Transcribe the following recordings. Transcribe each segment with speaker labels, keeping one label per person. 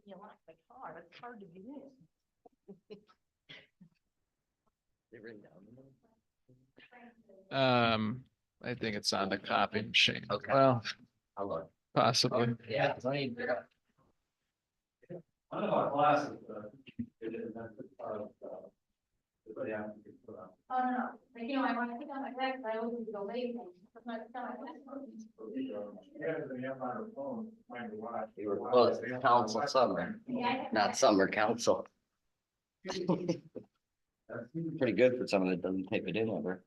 Speaker 1: You like my car, it's hard to get in.
Speaker 2: I think it's on the copy machine.
Speaker 3: Okay.
Speaker 2: Well,
Speaker 3: I'll look.
Speaker 2: possibly.
Speaker 3: Yeah. I need to.
Speaker 4: One of our classes, it is not part of, everybody has to put on.
Speaker 1: Oh, no, like, you know, I want to pick on my desk, I always go late.
Speaker 3: You were close to council summer, not summer council. Pretty good for someone that doesn't tape it in ever.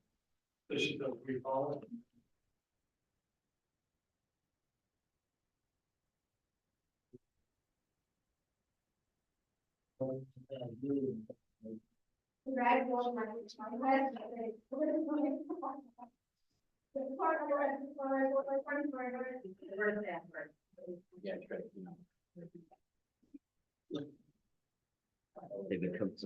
Speaker 3: David Coates.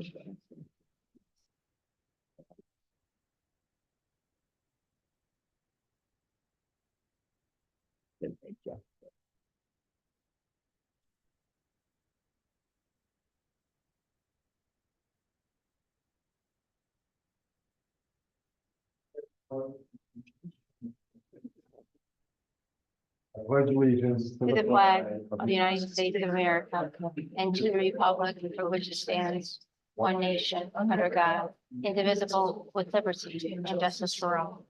Speaker 4: Pledge allegiance
Speaker 1: To the flag of the United States of America and to the republic for which it stands, one nation, under God, indivisible, with liberty and justice for all.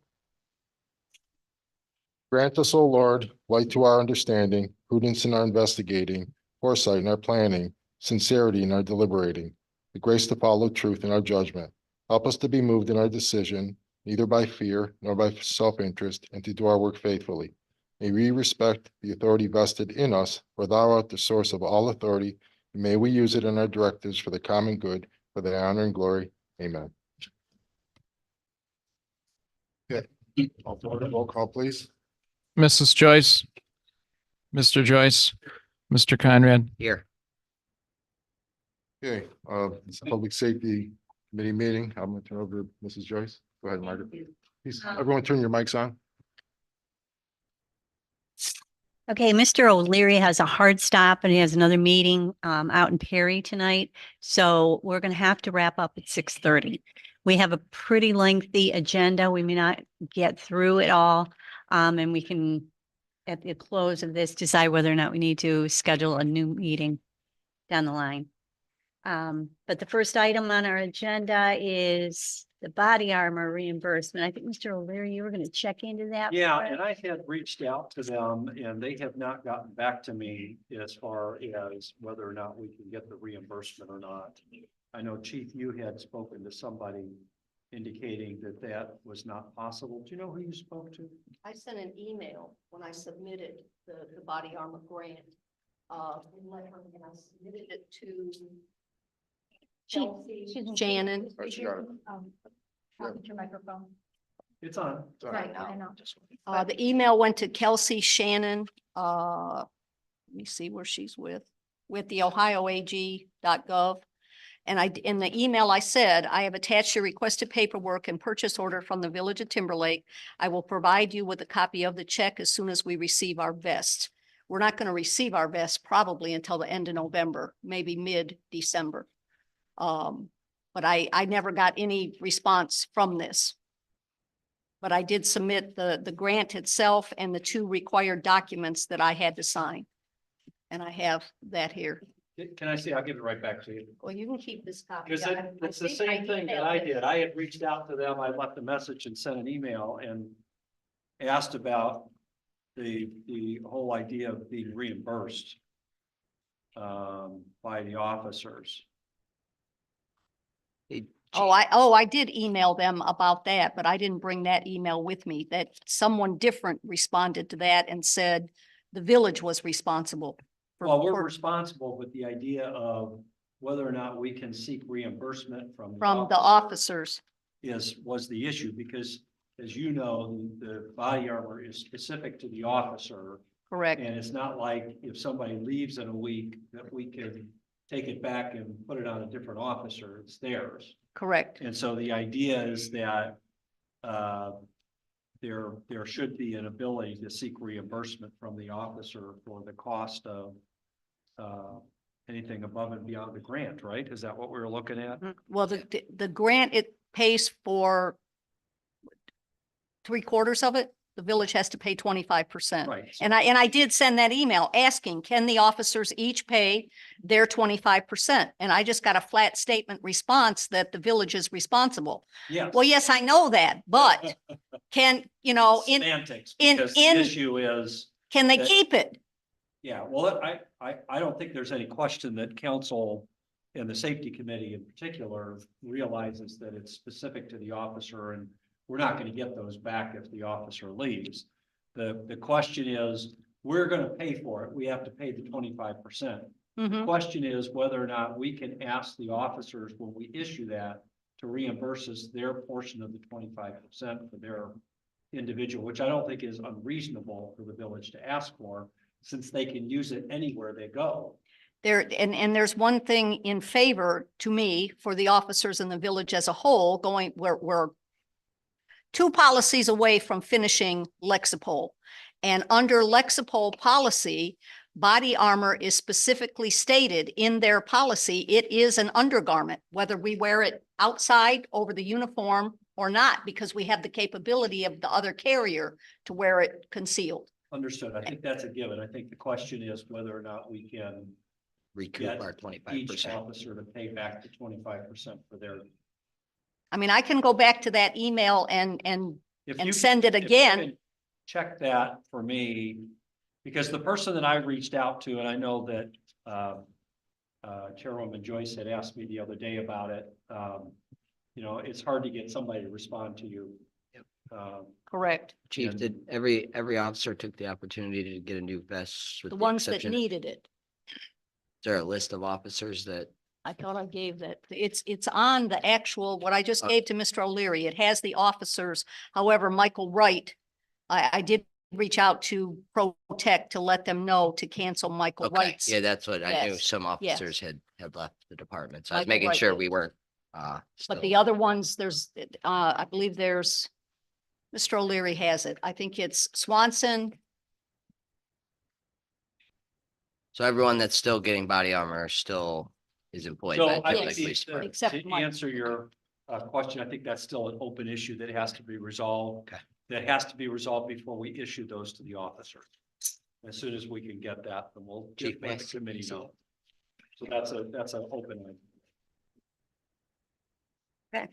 Speaker 5: Grant us, O Lord, light to our understanding, prudence in our investigating, foresight in our planning, sincerity in our deliberating, the grace to follow truth in our judgment. Help us to be moved in our decision, neither by fear nor by self-interest, and to do our work faithfully. May we respect the authority vested in us, for thou art the source of all authority, and may we use it in our directives for the common good, for thy honor and glory. Amen. Okay, roll call, please.
Speaker 2: Mrs. Joyce, Mr. Joyce, Mr. Conrad.
Speaker 3: Here.
Speaker 5: Okay, it's a Public Safety Committee meeting. I'm going to turn over to Mrs. Joyce. Go ahead, Margaret. Please, everyone turn your mics on.
Speaker 6: Okay, Mr. O'Leary has a hard stop and he has another meeting out in Perry tonight. So we're going to have to wrap up at 6:30. We have a pretty lengthy agenda. We may not get through it all. And we can, at the close of this, decide whether or not we need to schedule a new meeting down the line. But the first item on our agenda is the body armor reimbursement. I think, Mr. O'Leary, you were going to check into that.
Speaker 4: Yeah,
Speaker 6: for us?
Speaker 4: and I had reached out to them and they have not gotten back to me as far as whether or not we can get the reimbursement or not. I know Chief, you had spoken to somebody indicating that that was not possible. Do you know who you spoke to?
Speaker 7: I sent an email when I submitted the body armor grant. And I submitted it to Chelsea,
Speaker 1: Excuse me.
Speaker 7: Shannon.
Speaker 5: Oh, she got it.
Speaker 1: Get your microphone.
Speaker 4: It's on.
Speaker 1: Right, I know.
Speaker 7: The email went to Kelsey Shannon. Let me see where she's with the ohioag.gov. And in the email I said, I have attached your requested paperwork and purchase order from the Village of Timberlake. I will provide you with a copy of the check as soon as we receive our vest. We're not going to receive our vest probably until the end of November, maybe mid-December. But I never got any response from this. But I did submit the grant itself and the 2 required documents that I had to sign. And I have that here.
Speaker 4: Can I see? I'll give it right back to you.
Speaker 7: Well, you can keep this copy.
Speaker 4: Because it's the same thing that I did. I had reached out to them. I left a message and sent an email and asked about the whole idea of being reimbursed by the officers.
Speaker 7: I did email them about that, but I didn't bring that email with me. That someone different responded to that and said the village was responsible.
Speaker 4: Well, we're responsible, but the idea of whether or not we can seek reimbursement from
Speaker 7: the officers.
Speaker 4: was the issue, because as you know, the body armor is specific to the officer.
Speaker 7: Correct.
Speaker 4: And it's not like if somebody leaves in a week that we can take it back and put it on a different officer, it's theirs.
Speaker 7: Correct.
Speaker 4: And so the idea is that there should be an ability to seek reimbursement from the officer for the cost of anything above and beyond the grant, right? Is that what we were looking at?
Speaker 7: Well, the grant, it pays for 3/4 of it. The village has to pay 25%.
Speaker 4: Right.
Speaker 7: And I did send that email asking, can the officers each pay their 25%? And I just got a flat statement response that the village is responsible.
Speaker 4: Yes.
Speaker 7: Well, yes, I know that, but can, you know,
Speaker 4: Semantics,
Speaker 7: in-
Speaker 4: because the
Speaker 7: in-
Speaker 4: issue is,
Speaker 7: can they
Speaker 4: that-
Speaker 7: keep it?
Speaker 4: yeah, well, I don't think there's any question that council and the safety committee in particular realizes that it's specific to the officer, and we're not going to get those back if the officer leaves. The question is, we're going to pay for it. We have to pay the 25%. The
Speaker 7: Mhm.
Speaker 4: question is whether or not we can ask the officers when we issue that to reimburse us their portion of the 25% for their individual, which I don't think is unreasonable for the village to ask for, since they can use it anywhere they go.
Speaker 7: There, and there's one thing in favor to me for the officers in the village as a whole going, we're 2 policies away from finishing Lexipol. And under Lexipol policy, body armor is specifically stated in their policy. It is an undergarment, whether we wear it outside over the uniform or not, because we have the capability of the other carrier to wear it concealed.
Speaker 4: Understood. I think that's a given. I think the question is whether or not we can
Speaker 3: Recoup
Speaker 4: get
Speaker 3: our
Speaker 4: each
Speaker 3: 25%.
Speaker 4: officer to pay back the 25% for their.
Speaker 7: I mean, I can go back to that email and
Speaker 4: If
Speaker 7: And
Speaker 4: you
Speaker 7: send it
Speaker 4: if you
Speaker 7: again.
Speaker 4: can Check that for me, because the person that I reached out to, and I know that Chairwoman Joyce had asked me the other day about it. You know, it's hard to get somebody to respond to you.
Speaker 7: correct,
Speaker 3: Chief,
Speaker 4: And-
Speaker 3: did every officer took the opportunity to get a new vest? with
Speaker 7: the
Speaker 3: the
Speaker 7: ones that
Speaker 3: exception-
Speaker 7: needed it.
Speaker 3: Is there a list of officers that,
Speaker 7: I thought I gave that. It's on the actual, what I just
Speaker 3: Uh,
Speaker 7: gave to Mr. O'Leary. It has the officers. However, Michael Wright, I did reach out to Protect to let them know to cancel Michael
Speaker 3: okay,
Speaker 7: Wright's.
Speaker 3: yeah, that's what I knew.
Speaker 7: Yes,
Speaker 3: Some
Speaker 7: yes.
Speaker 3: officers had left the department. So I was
Speaker 7: Michael
Speaker 3: making
Speaker 7: Wright
Speaker 3: sure
Speaker 7: did.
Speaker 3: we weren't,
Speaker 7: But
Speaker 3: still-
Speaker 7: the other ones, there's, I believe there's, Mr. O'Leary has it. I think it's Swanson.
Speaker 3: So everyone that's still getting body armor still is employed
Speaker 4: So
Speaker 3: by
Speaker 4: I
Speaker 7: Yes.
Speaker 4: think
Speaker 3: Timberlake Police Department.
Speaker 7: Except
Speaker 4: to
Speaker 7: Mike.
Speaker 4: answer your question, I think that's still an open issue that has to be resolved.
Speaker 3: Okay.
Speaker 4: That has to be resolved before we issue those to the officers. As soon as we can get that, then we'll
Speaker 3: Chief,
Speaker 4: let the committee know. So that's an open item.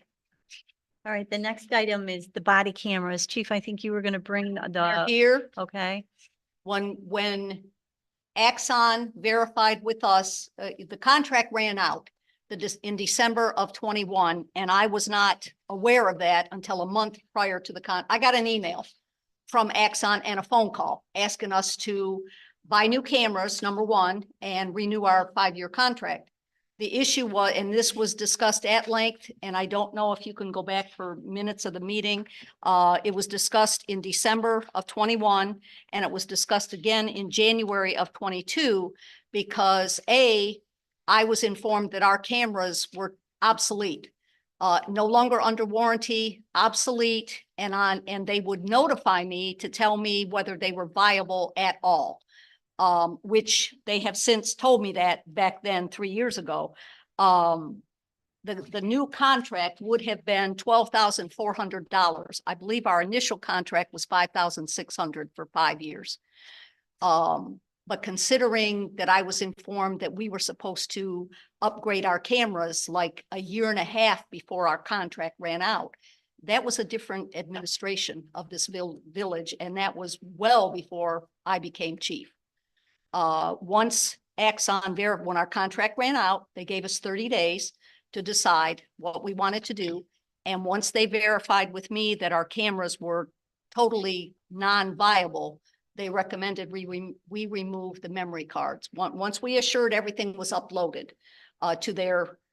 Speaker 6: All right, the next item is the body cameras. Chief, I think you were gonna bring
Speaker 7: They're
Speaker 6: the,
Speaker 7: here.
Speaker 6: okay,
Speaker 7: When Axon verified with us, the contract ran out in December of 21, and I was not aware of that until a month prior to I got an email from Axon and a phone call asking us to buy new cameras, number one, and renew our 5-year contract. The issue was, and this was discussed at length, and I don't know if you can go back for minutes of the meeting. It was discussed in December of 21, and it was discussed again in January of 22, because I was informed that our cameras were obsolete, no longer under warranty, obsolete, and they would notify me to tell me whether they were viable at all. Which they have since told me that back then, 3 years ago. The new contract would have been $12,400. I believe our initial contract was $5,600 for 5 years. But considering that I was informed that we were supposed to upgrade our cameras like a year and a half before our contract ran out, that was a different administration of this village, and that was well before I became chief. Once Axon when our contract ran out, they gave us 30 days to decide what we wanted to do. And once they verified with me that our cameras were totally non-viable, they recommended we remove the memory cards. Once we assured everything was uploaded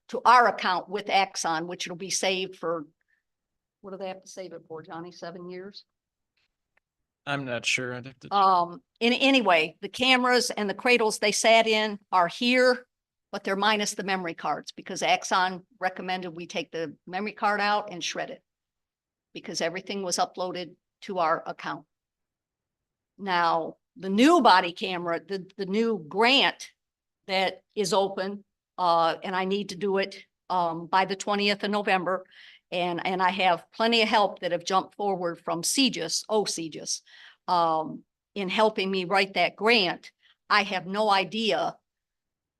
Speaker 7: to our account with Axon, which it'll be saved for, what do they have to save it for, Johnny? 7 years?
Speaker 2: I'm not sure. I'd have to.
Speaker 7: Anyway, the cameras and the cradles they sat in are here, but they're minus the memory cards because Axon recommended we take the memory card out and shred it because everything was uploaded to our account. Now, the new body camera, the new grant that is open, and I need to do it by the 20th of November. And I have plenty of help that have jumped forward from CGIS, in helping me write that grant. I have no idea,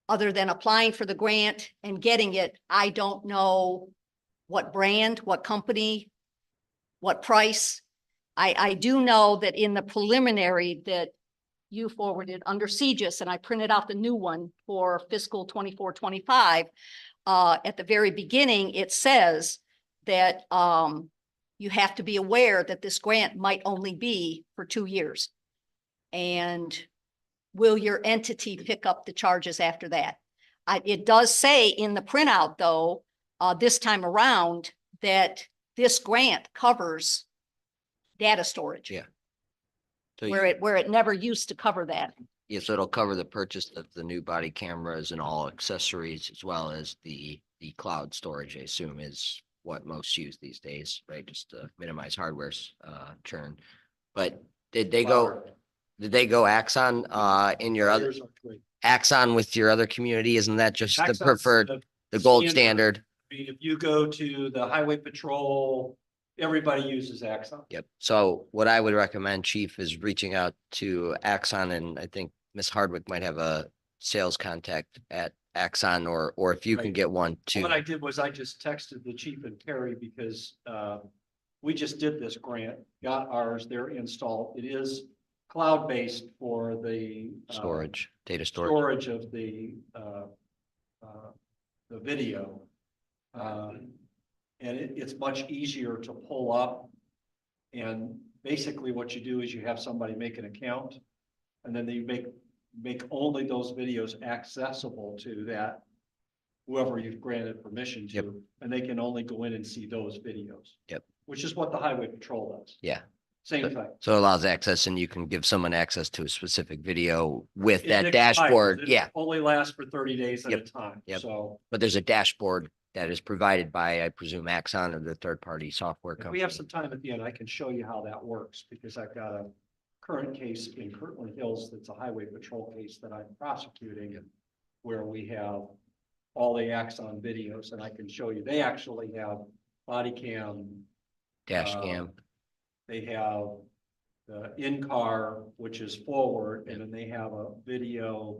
Speaker 7: other than applying for the grant and getting it. I don't know what brand, what company, what price. I do know that in the preliminary that you forwarded under CGIS, and I printed out the new one for fiscal 24-25. At the very beginning, it says that you have to be aware that this grant might only be for 2 years. And will your entity pick up the charges after that? It does say in the printout, though, this time around, that this grant covers data storage.
Speaker 3: Yeah. So
Speaker 7: Where it never used to cover that.
Speaker 3: yeah, so it'll cover the purchase of the new body cameras and all accessories as well as the cloud storage, I assume, is what most use these days, right? Just to minimize hardware's churn. But did they go Axon in your other
Speaker 4: Yours are great.
Speaker 3: Axon with your other community? Isn't that just the
Speaker 4: Axon's
Speaker 3: preferred, the gold standard?
Speaker 4: I mean, if you go to the highway patrol, everybody uses Axon.
Speaker 3: Yep. So what I would recommend, Chief, is reaching out to Axon, and I think Ms. Hardwick might have a sales contact at Axon, or if you can
Speaker 4: Right.
Speaker 3: get one too.
Speaker 4: What I did was I just texted the chief and Terry because we just did this grant, got ours, they're installed. It is cloud-based for the
Speaker 3: Storage, data storage.
Speaker 4: storage of the video. And it's much easier to pull up. And basically what you do is you have somebody make an account and then you make only those videos accessible to that whoever you've granted permission
Speaker 3: Yep.
Speaker 4: to, and they can only go in and see those videos.
Speaker 3: Yep.
Speaker 4: Which is what the highway patrol does.
Speaker 3: Yeah.
Speaker 4: Same thing.
Speaker 3: So it allows access, and you can give someone access to a specific video with
Speaker 4: It
Speaker 3: that
Speaker 4: expires.
Speaker 3: dashboard.
Speaker 4: It
Speaker 3: Yeah,
Speaker 4: Only lasts for 30 days at a
Speaker 3: Yep.
Speaker 4: time.
Speaker 3: Yep.
Speaker 4: So
Speaker 3: but there's a dashboard that is provided by, I presume, Axon or the third-party software
Speaker 4: if
Speaker 3: company.
Speaker 4: we have some time at the end, I can show you how that works because I've got a current case in Kirtland Hills that's a highway patrol case that I'm prosecuting where we have all the Axon videos, and I can show you, they actually have body cam.
Speaker 3: Dash cam.
Speaker 4: They have the in-car, which is forward, and then they have a video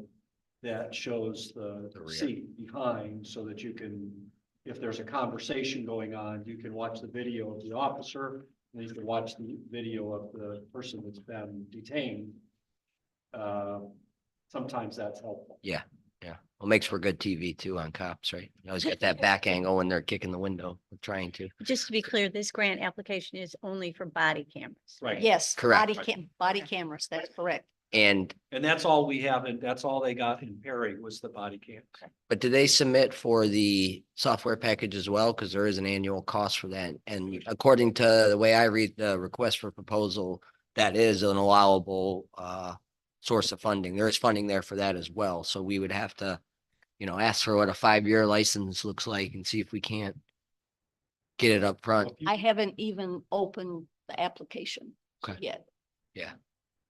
Speaker 4: that shows the
Speaker 3: The rear.
Speaker 4: seat behind so that you can, if there's a conversation going on, you can watch the video of the officer, and you can watch the video of the person that's been detained. Sometimes that's helpful.
Speaker 3: Yeah. Well, makes for good TV too on cops, right? You always get that back angle when they're kicking the window, or trying to.
Speaker 6: Just to be clear, this grant application is only for body cameras.
Speaker 4: Right.
Speaker 7: Yes,
Speaker 3: Correct.
Speaker 7: body cameras, that's correct.
Speaker 3: And,
Speaker 4: And that's all we have, and that's all they got in Perry was the body cam.
Speaker 3: but do they submit for the software package as well? Because there is an annual cost for that. And according to the way I read the request for proposal, that is an allowable source of funding. There is funding there for that as well. So we would have to, ask for what a 5-year license looks like and see if we can't get it up front.
Speaker 4: If you-
Speaker 7: I haven't even opened the application
Speaker 3: Okay.
Speaker 7: yet.
Speaker 3: Yeah.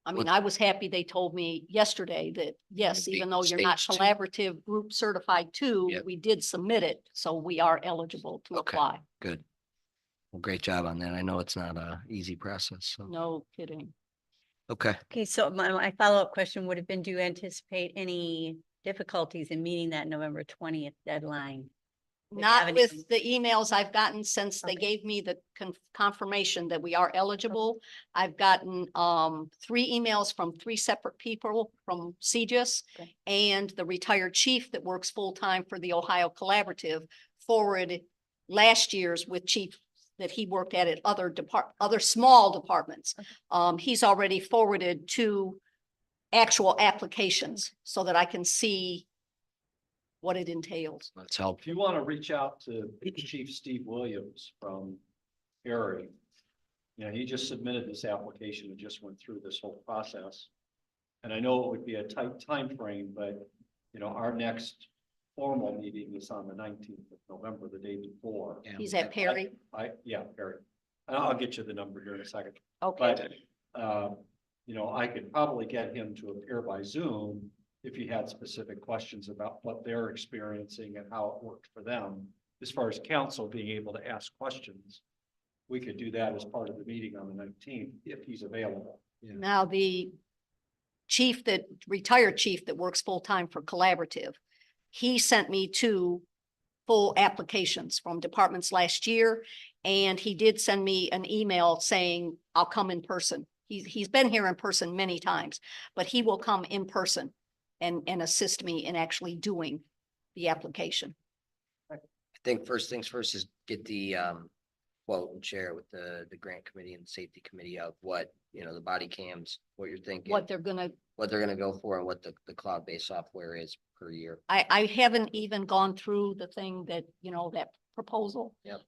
Speaker 7: I mean,
Speaker 3: What's-
Speaker 7: I was happy they told me yesterday that, yes,
Speaker 3: Big
Speaker 7: even though you're not
Speaker 3: stage two.
Speaker 7: collaborative group certified too,
Speaker 3: Yep.
Speaker 7: we did submit it, so we are eligible to
Speaker 3: Okay.
Speaker 7: apply.
Speaker 3: Good. Well, great job on that. I know it's not a easy process, so,
Speaker 7: No kidding.
Speaker 3: okay.
Speaker 6: Okay, so my follow-up question would have been, do you anticipate any difficulties in meeting that November 20th deadline? Do you have
Speaker 7: Not
Speaker 6: any-
Speaker 7: with the emails I've gotten since they
Speaker 6: Okay.
Speaker 7: gave me the confirmation that we are eligible. I've gotten 3 emails from 3 separate people from CGIS
Speaker 6: Okay.
Speaker 7: and the retired chief that works full-time for the Ohio Collaborative forwarded last year's with chief that he worked at other small departments. He's already forwarded 2 actual applications so that I can see what it entails.
Speaker 3: Let's help.
Speaker 4: If you want to reach out to Chief Steve Williams from Erie, he just submitted this application and just went through this whole process. And I know it would be a tight time frame, but our next formal meeting is on the 19th of November, the day before.
Speaker 7: He's at Perry.
Speaker 4: Yeah, Perry. And I'll get you the number here in a second.
Speaker 7: Okay,
Speaker 4: But, I could probably get him to appear by Zoom if he had specific questions about what they're experiencing and how it worked for them. As far as council being able to ask questions, we could do that as part of the meeting on the 19th if he's available.
Speaker 7: now the retired chief that works full-time for Collaborative, he sent me 2 full applications from departments last year. And he did send me an email saying, I'll come in person. He's been here in person many times, but he will come in person and assist me in actually doing the application.
Speaker 3: I think first things first is get the quote and share it with the grant committee and safety committee of what, the body cams, what you're thinking,
Speaker 7: What they're gonna,
Speaker 3: go for and what the cloud-based software is per year.
Speaker 7: I haven't even gone through the thing that, that proposal.
Speaker 3: Yep.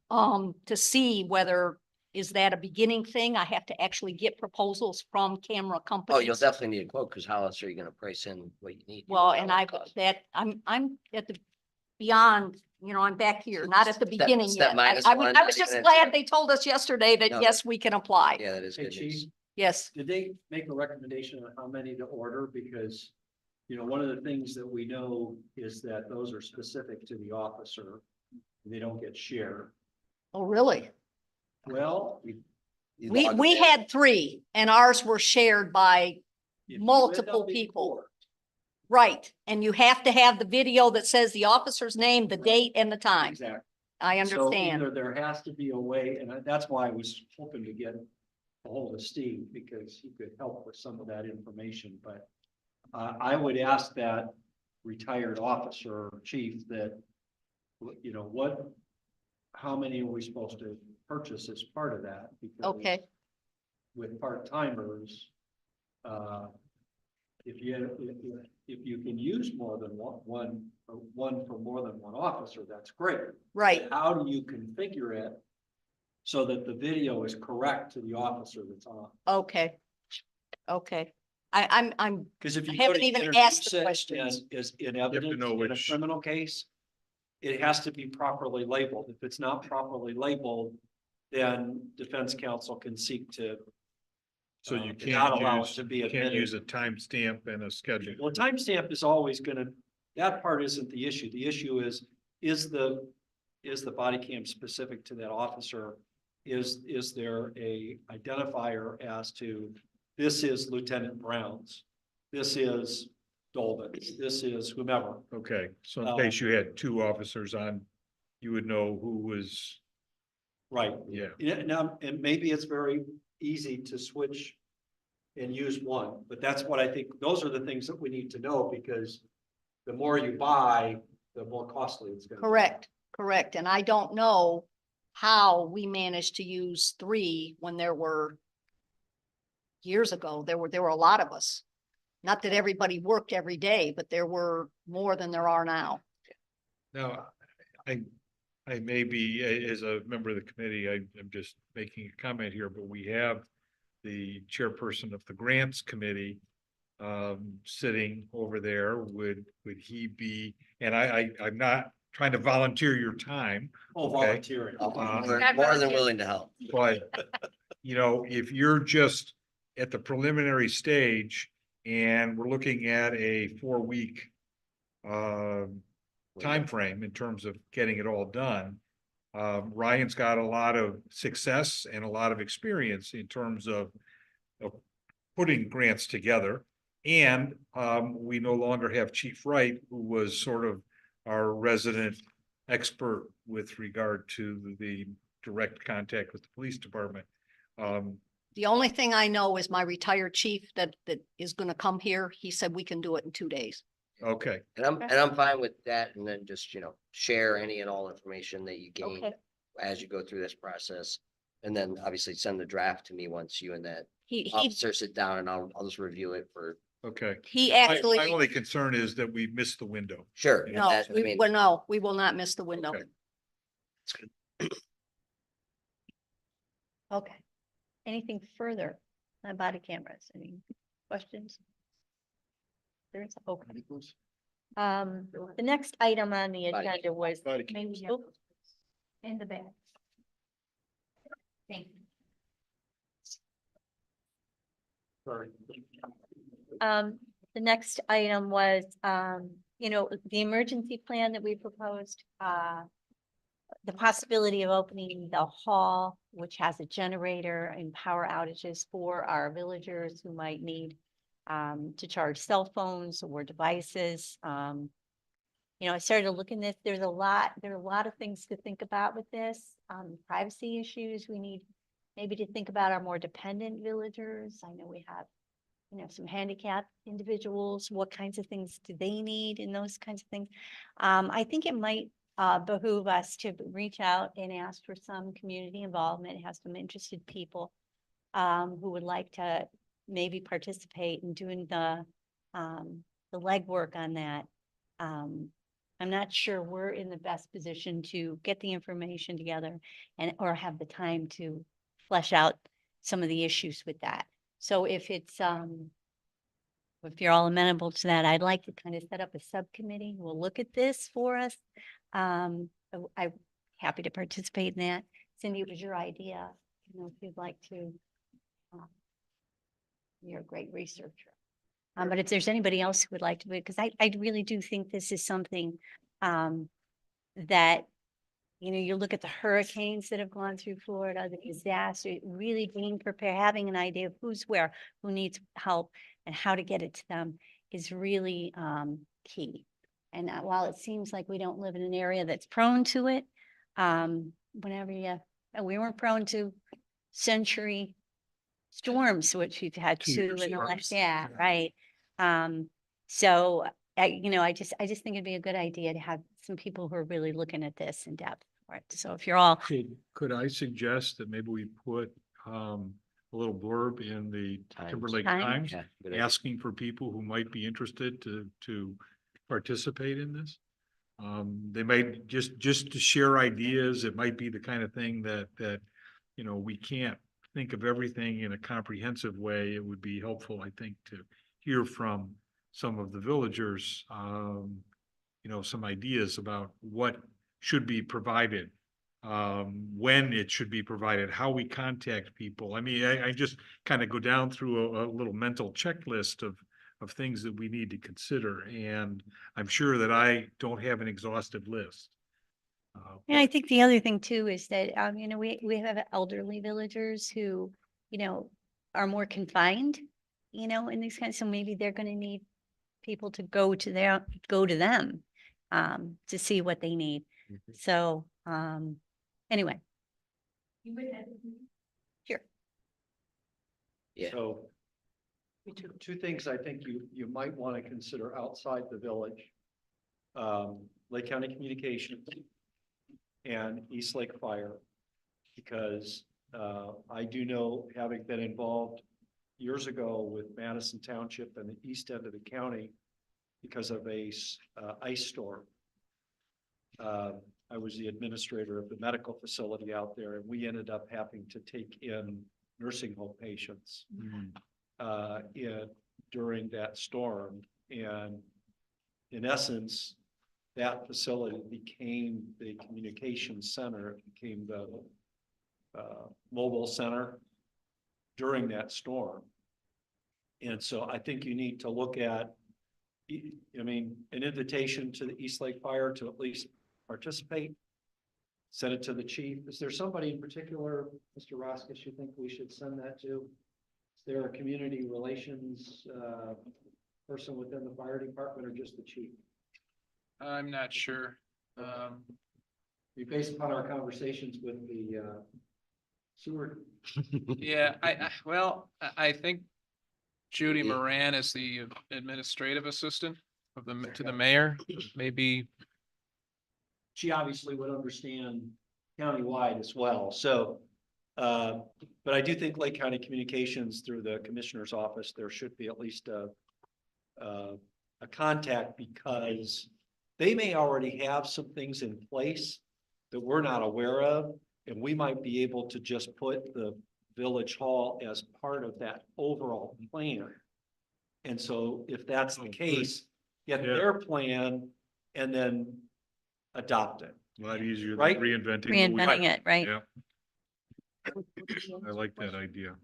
Speaker 7: To see whether, is that a beginning thing? I have to actually get proposals from camera companies.
Speaker 3: Oh, you'll definitely need a quote because how else are you gonna price in what you need?
Speaker 7: Well,
Speaker 3: How
Speaker 7: and
Speaker 3: much it costs.
Speaker 7: I'm at the beyond, I'm back here, not at the
Speaker 3: Step-
Speaker 7: beginning
Speaker 3: step
Speaker 7: yet.
Speaker 3: minus
Speaker 7: I
Speaker 3: one,
Speaker 7: was just
Speaker 3: and
Speaker 7: glad
Speaker 3: it's-
Speaker 7: they told us yesterday that
Speaker 3: No.
Speaker 7: yes, we can apply.
Speaker 3: Yeah, that is
Speaker 4: Hey,
Speaker 3: good news.
Speaker 4: Chief,
Speaker 7: Yes,
Speaker 4: did they make a recommendation on how many to order? Because, one of the things that we know is that those are specific to the officer. They don't get shared.
Speaker 7: oh, really?
Speaker 4: Well,
Speaker 3: You
Speaker 7: We,
Speaker 3: log
Speaker 7: we
Speaker 3: in.
Speaker 7: had 3 and ours were shared by,
Speaker 4: if you end
Speaker 7: Multiple
Speaker 4: up in
Speaker 7: people.
Speaker 4: court,
Speaker 7: right. And you have to have the video that says the officer's name, the date and the time.
Speaker 4: Exactly.
Speaker 7: I
Speaker 4: So
Speaker 7: understand.
Speaker 4: either there has to be a way, and that's why I was hoping to get a hold of Steve, because he could help with some of that information, but I would ask that retired officer chief that, how many are we supposed to purchase as part of that? Because
Speaker 7: Okay,
Speaker 4: with part-timers, if you can use more than one for more than one officer, that's great.
Speaker 7: right.
Speaker 4: How do you configure it so that the video is correct to the officer that's on?
Speaker 7: Okay. Okay. I'm,
Speaker 4: Because if you
Speaker 7: I
Speaker 4: go
Speaker 7: haven't
Speaker 4: to
Speaker 7: even
Speaker 4: introduce
Speaker 7: asked the
Speaker 4: it
Speaker 7: questions.
Speaker 4: Is in
Speaker 2: to
Speaker 4: evidence
Speaker 2: know
Speaker 4: in a
Speaker 2: which-
Speaker 4: criminal case, it has to be properly labeled. If it's not properly labeled, then defense counsel can seek to
Speaker 2: So you
Speaker 4: not
Speaker 2: can't
Speaker 4: allow it
Speaker 2: use,
Speaker 4: to be
Speaker 2: you can't use
Speaker 4: admitted.
Speaker 2: a timestamp and a schedule.
Speaker 4: Well, timestamp is always gonna, that part isn't the issue. The issue is the body cam specific to that officer? Is there a identifier as to, this is Lieutenant Brown's, this is Dolvin's, this is whomever?
Speaker 2: Okay, so in case you had 2 officers on, you would know who was,
Speaker 4: Right.
Speaker 2: yeah.
Speaker 4: Yeah, now, and maybe it's very easy to switch and use one, but that's what I think, those are the things that we need to know, because the more you buy, the more costly it's gonna be.
Speaker 7: correct, correct. And I don't know how we managed to use 3 when there were years ago, there were a lot of us. Not that everybody worked every day, but there were more than there are now.
Speaker 2: Now, I may be, as a member of the committee, I'm just making a comment here, but we have the chairperson of the grants committee sitting over there. Would he be, and I'm not trying to volunteer your time,
Speaker 4: Oh,
Speaker 2: Okay.
Speaker 4: volunteering.
Speaker 3: I'll be
Speaker 2: Uh,
Speaker 3: more than willing to help.
Speaker 2: but if you're just at the preliminary stage and we're looking at a 4-week timeframe in terms of getting it all done. Ryan's got a lot of success and a lot of experience in terms of putting grants together. And we no longer have Chief Wright, who was sort of our resident expert with regard to the direct contact with the police department.
Speaker 7: The only thing I know is my retired chief that is gonna come here. He said we can do it in 2 days.
Speaker 2: Okay,
Speaker 3: And I'm fine with that. And then just, share any and all information that you gain
Speaker 7: Okay.
Speaker 3: as you go through this process. And then obviously send the draft to me once you and that
Speaker 7: He
Speaker 3: officer sit down and I'll just review it for,
Speaker 2: okay.
Speaker 7: he
Speaker 2: My
Speaker 7: actually,
Speaker 2: only concern is that we missed the window.
Speaker 3: sure. and
Speaker 7: no,
Speaker 3: that- I mean,
Speaker 7: we will not miss the window.
Speaker 2: Okay.
Speaker 6: Okay. Anything further on body cameras? Any questions? There's, okay. The next item on the
Speaker 3: Buddy.
Speaker 6: agenda was.
Speaker 5: Buddy.
Speaker 6: Maybe-
Speaker 1: Yep. In the back. Thank you.
Speaker 4: Sorry.
Speaker 6: The next item was, the emergency plan that we proposed, the possibility of opening the hall, which has a generator and power outages for our villagers who might need to charge cell phones or devices. I started looking at this, there are a lot of things to think about with this, privacy issues. We need maybe to think about our more dependent villagers. I know we have some handicapped individuals, what kinds of things do they need and those kinds of things. I think it might behoove us to reach out and ask for some community involvement, have some interested people who would like to maybe participate in doing the legwork on that. I'm not sure we're in the best position to get the information together or have the time to flesh out some of the issues with that. So if you're all amenable to that, I'd like to kind of set up a subcommittee who will look at this for us. I'm happy to participate in that. Cindy, it was your idea, if you'd like to. You're a great researcher. But if there's anybody else who would like to, because I really do think this is something that you look at the hurricanes that have gone through Florida, the disaster, really being prepared, having an idea of who's where, who needs help and how to get it to them is really key. And while it seems like we don't live in an area that's prone to it, we weren't prone to century storms, which we've had
Speaker 2: 2
Speaker 6: two
Speaker 2: years
Speaker 6: in the last,
Speaker 2: first.
Speaker 6: yeah, right. So I just think it'd be a good idea to have some people who are really looking at this in depth for it. So if you're all,
Speaker 2: Could I suggest that maybe we put a little blurb in the
Speaker 3: Times.
Speaker 2: Timberlake
Speaker 6: Times.
Speaker 2: Times,
Speaker 3: Yeah, good idea.
Speaker 2: asking for people who might be interested to participate in this? They might just to share ideas. It might be the kind of thing that we can't think of everything in a comprehensive way. It would be helpful, I think, to hear from some of the villagers, some ideas about what should be provided, when it should be provided, how we contact people. I mean, I just kind of go down through a little mental checklist of things that we need to consider, and I'm sure that I don't have an exhaustive list.
Speaker 6: and I think the other thing too is that, we have elderly villagers who, are more confined, in these kinds, so maybe they're gonna need people to go to them, to see what they need.
Speaker 3: Mhm.
Speaker 6: So, anyway. Sure.
Speaker 3: Yeah.
Speaker 4: So two things I think you might want to consider outside the village. Lake County Communications and East Lake Fire. Because I do know, having been involved years ago with Madison Township and the east end of the county because of a ice storm. I was the administrator of the medical facility out there, and we ended up having to take in nursing home patients during that storm. And in essence, that facility became the communications center. It became the mobile center during that storm. And so I think you need to look at, an invitation to the East Lake Fire to at least participate. Send it to the chief. Is there somebody in particular, Mr. Roskis, you think we should send that to? Is there a community relations person within the fire department or just the chief?
Speaker 8: I'm not sure.
Speaker 4: Based upon our conversations with the sewer.
Speaker 8: Yeah, I think Judy
Speaker 3: Yeah.
Speaker 8: Moran is the administrative assistant to the mayor, maybe.
Speaker 4: She obviously would understand countywide as well, so. But I do think Lake County Communications through the commissioner's office, there should be at least a contact, because they may already have some things in place that we're not aware of, and we might be able to just put the village hall as part of that overall plan. And so if that's the
Speaker 2: Oh, good.
Speaker 4: case, get
Speaker 2: Yeah.
Speaker 4: their plan, and then adopt it.
Speaker 2: A lot easier than
Speaker 4: Right?
Speaker 2: reinventing. the wheel.
Speaker 6: Reinventing it, right?
Speaker 2: Yeah, I like that idea.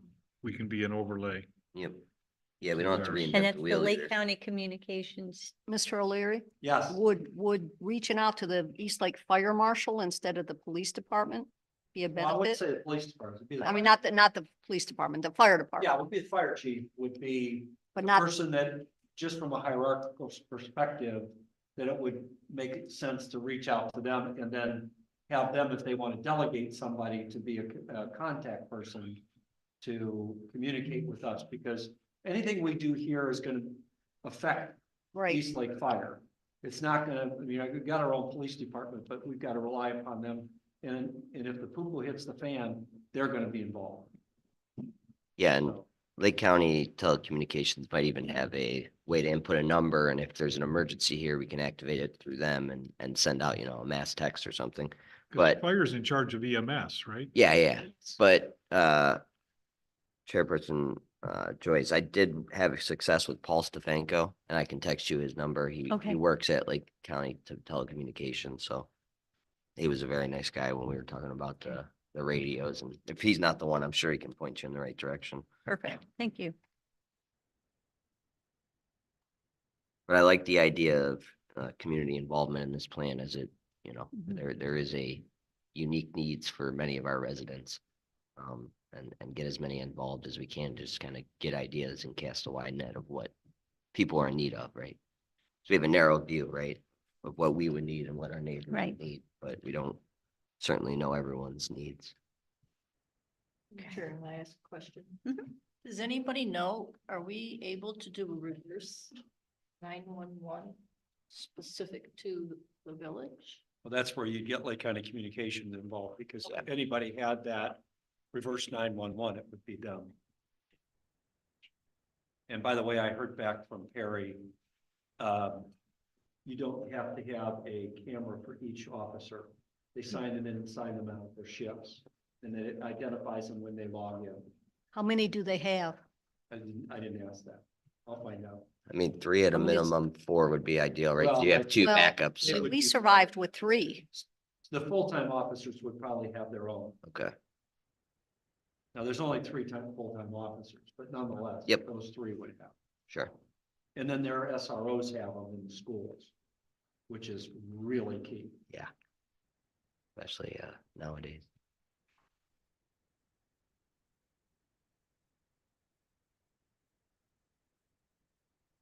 Speaker 2: We can be an overlay.
Speaker 3: Yep. Yeah, we don't have to
Speaker 2: Ours.
Speaker 6: And
Speaker 3: reinvent
Speaker 6: that's
Speaker 3: the
Speaker 6: the
Speaker 3: wheel
Speaker 6: Lake
Speaker 3: either.
Speaker 6: County Communications.
Speaker 7: Mr. O'Leary,
Speaker 4: Yes,
Speaker 7: would reaching out to the East Lake Fire Marshal instead of the police department be a
Speaker 4: well, I would
Speaker 7: benefit?
Speaker 4: say the police department. It'd be the
Speaker 7: I mean,
Speaker 4: fire-
Speaker 7: not the police department, the fire
Speaker 4: Yeah,
Speaker 7: department,
Speaker 4: it would be the fire chief, would be
Speaker 7: but
Speaker 4: the
Speaker 7: not,
Speaker 4: person that, just from a hierarchical perspective, that it would make sense to reach out to them and then have them, if they want to delegate somebody to be a contact person to communicate with us, because anything we do here is gonna affect
Speaker 7: right,
Speaker 4: East Lake Fire. It's not gonna, I mean, we've got our own police department, but we've got to rely upon them. And if the poo-poo hits the fan, they're gonna be involved.
Speaker 3: Yeah, and
Speaker 4: So,
Speaker 3: Lake County Telecommunications might even have a way to input a number, and if there's an emergency here, we can activate it through them and send out, you know, a mass text or something.
Speaker 2: 'Cause
Speaker 3: But-
Speaker 2: Fire's in charge of EMS, right?
Speaker 3: Yeah, but Chairperson Joyce, I did have success with Paul Stefanko, and I can text you his number. He
Speaker 6: Okay.
Speaker 3: works at Lake County Telecommunications, so he was a very nice guy when we were talking about the radios, and if he's not the one, I'm sure he can point you in the right direction.
Speaker 6: Perfect. Thank you.
Speaker 3: But I like the idea of community involvement in this plan, as it, you know,
Speaker 6: Mhm.
Speaker 3: there is a unique needs for many of our residents. And get as many involved as we can, just kind of get ideas and cast a wide net of what people are in need of, right? So we have a narrow view, right, of what we would need and what our neighbors
Speaker 6: Right.
Speaker 3: would need, but we don't certainly know everyone's needs.
Speaker 9: Sure, may I ask a question?
Speaker 6: Mhm.
Speaker 9: Does anybody know, are we able to do a reverse 911 specific to the village?
Speaker 4: well, that's where you get Lake County Communications involved, because
Speaker 3: Yeah.
Speaker 4: if anybody had that reverse 911, it would be them. And by the way, I heard back from Perry, you don't have to have a camera for each officer. They sign them in and sign them out, their shifts, and then it identifies them when they log in.
Speaker 7: how many do they have?
Speaker 4: I didn't ask that. I'll find out.
Speaker 3: I mean, 3 at a
Speaker 7: How many is-
Speaker 3: minimum, 4 would be ideal, right? So
Speaker 4: Well,
Speaker 3: you have 2
Speaker 7: Well,
Speaker 3: backups.
Speaker 4: It
Speaker 7: We
Speaker 4: would
Speaker 7: we
Speaker 4: be-
Speaker 7: survived with 3.
Speaker 4: The full-time officers would probably have their own.
Speaker 3: Okay,
Speaker 4: Now, there's only 3 full-time officers, but nonetheless.
Speaker 3: Yep.
Speaker 4: Those 3 would have.
Speaker 3: sure.
Speaker 4: And then their SROs have them in the schools, which is really key.
Speaker 3: Especially nowadays.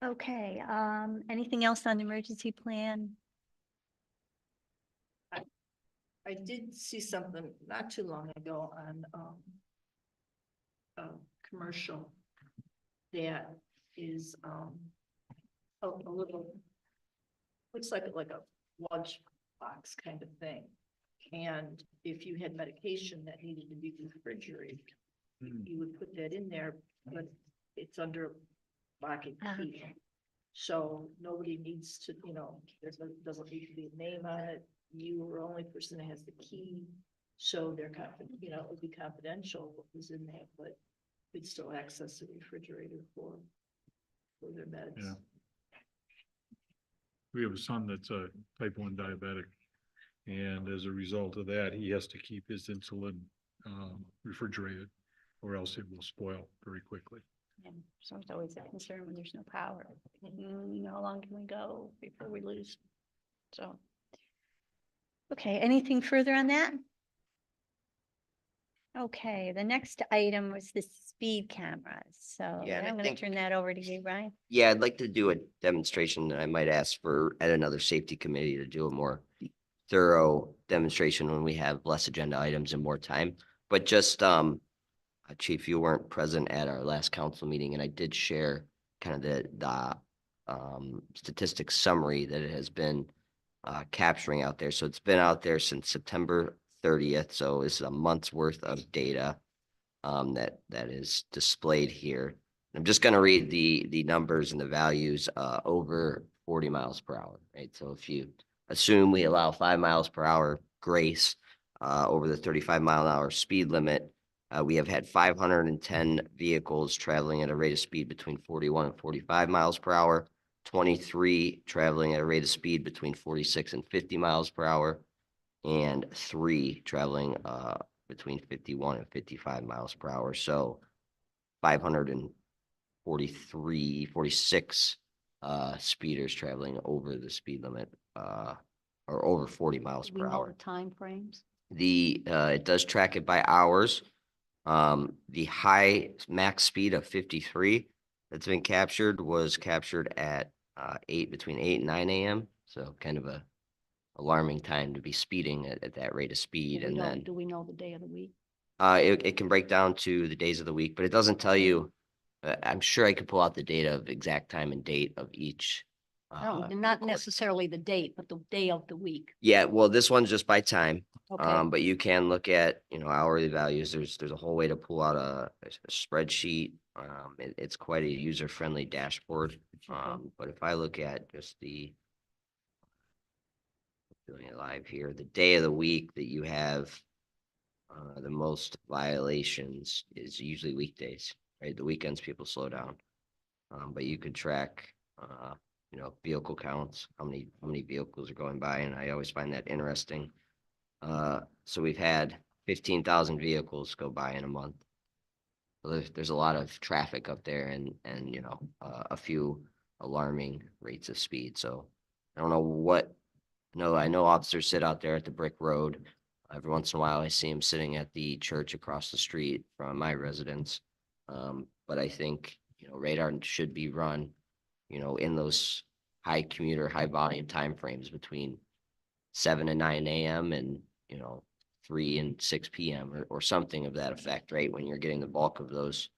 Speaker 6: Okay, anything else on the emergency plan?
Speaker 9: I did see something not too long ago on, a commercial that is, a little, looks like a lunch box kind of thing. And if you had medication that needed to be refrigerated, you would put that in there, but it's under lock and
Speaker 6: Ah.
Speaker 9: key. So nobody needs to, you know, doesn't need to be a name on it. You are the only person that has the key. So they're confident, you know, it would be confidential what was in there, but we'd still access the refrigerator for their meds.
Speaker 2: Yeah. We have a son that's a type 1 diabetic. And as a result of that, he has to keep his insulin refrigerated, or else it will spoil very quickly.
Speaker 6: And so it's always a concern when there's no power. How long can we go before we lose? So. Okay, anything further on that? Okay, the next item was the speed cameras. So
Speaker 3: Yeah, and I
Speaker 6: I'm gonna
Speaker 3: think-
Speaker 6: turn that over to you, Brian.
Speaker 3: Yeah, I'd like to do a demonstration, and I might ask for at another safety committee to do a more thorough demonstration when we have less agenda items and more time. But just, Chief, you weren't present at our last council meeting, and I did share kind of the statistics summary that it has been capturing out there. So it's been out there since September 30th. So this is a month's worth of data that is displayed here. I'm just going to read the numbers and the values over 40 miles per hour, right? So if you assume we allow 5 miles per hour grace over the 35-mile-an-hour speed limit, we have had 510 vehicles traveling at a rate of speed between 41 and 45 miles per hour. 23 traveling at a rate of speed between 46 and 50 miles per hour, and 3 traveling between 51 and 55 miles per hour. So 543, 46 speeders traveling over the speed limit or over 40 miles
Speaker 7: Do we
Speaker 3: per
Speaker 7: know
Speaker 3: hour.
Speaker 7: the timeframes?
Speaker 3: It does track it by hours. The high max speed of 53 that's been captured was captured at between 8 and 9 a.m. So kind of a alarming time to be speeding at that rate of speed. And then
Speaker 7: Do we know the day of the week?
Speaker 3: it can break down to the days of the week, but it doesn't tell you. I'm sure I could pull out the data of exact time and date of each.
Speaker 7: No, not necessarily the date, but the day of the week.
Speaker 3: Yeah, well, this one's just by time.
Speaker 7: Okay,
Speaker 3: But you can look at, hourly values. There's a whole way to pull out a spreadsheet. It's quite a user-friendly dashboard. But if I look at just doing it live here, the day of the week that you have the most violations is usually weekdays, right? The weekends people slow down. But you could track, vehicle counts, how many vehicles are going by, and I always find that interesting. So we've had 15,000 vehicles go by in a month. So there's a lot of traffic up there and a few alarming rates of speed. So I don't know what, no, I know officers sit out there at the brick road. Every once in a while I see them sitting at the church across the street from my residence. But I think, radar should be run, in those high commuter, high volume timeframes between 7 and 9 a.m. and 3 and 6 p.m. or something of that effect, right? When you're getting the bulk of those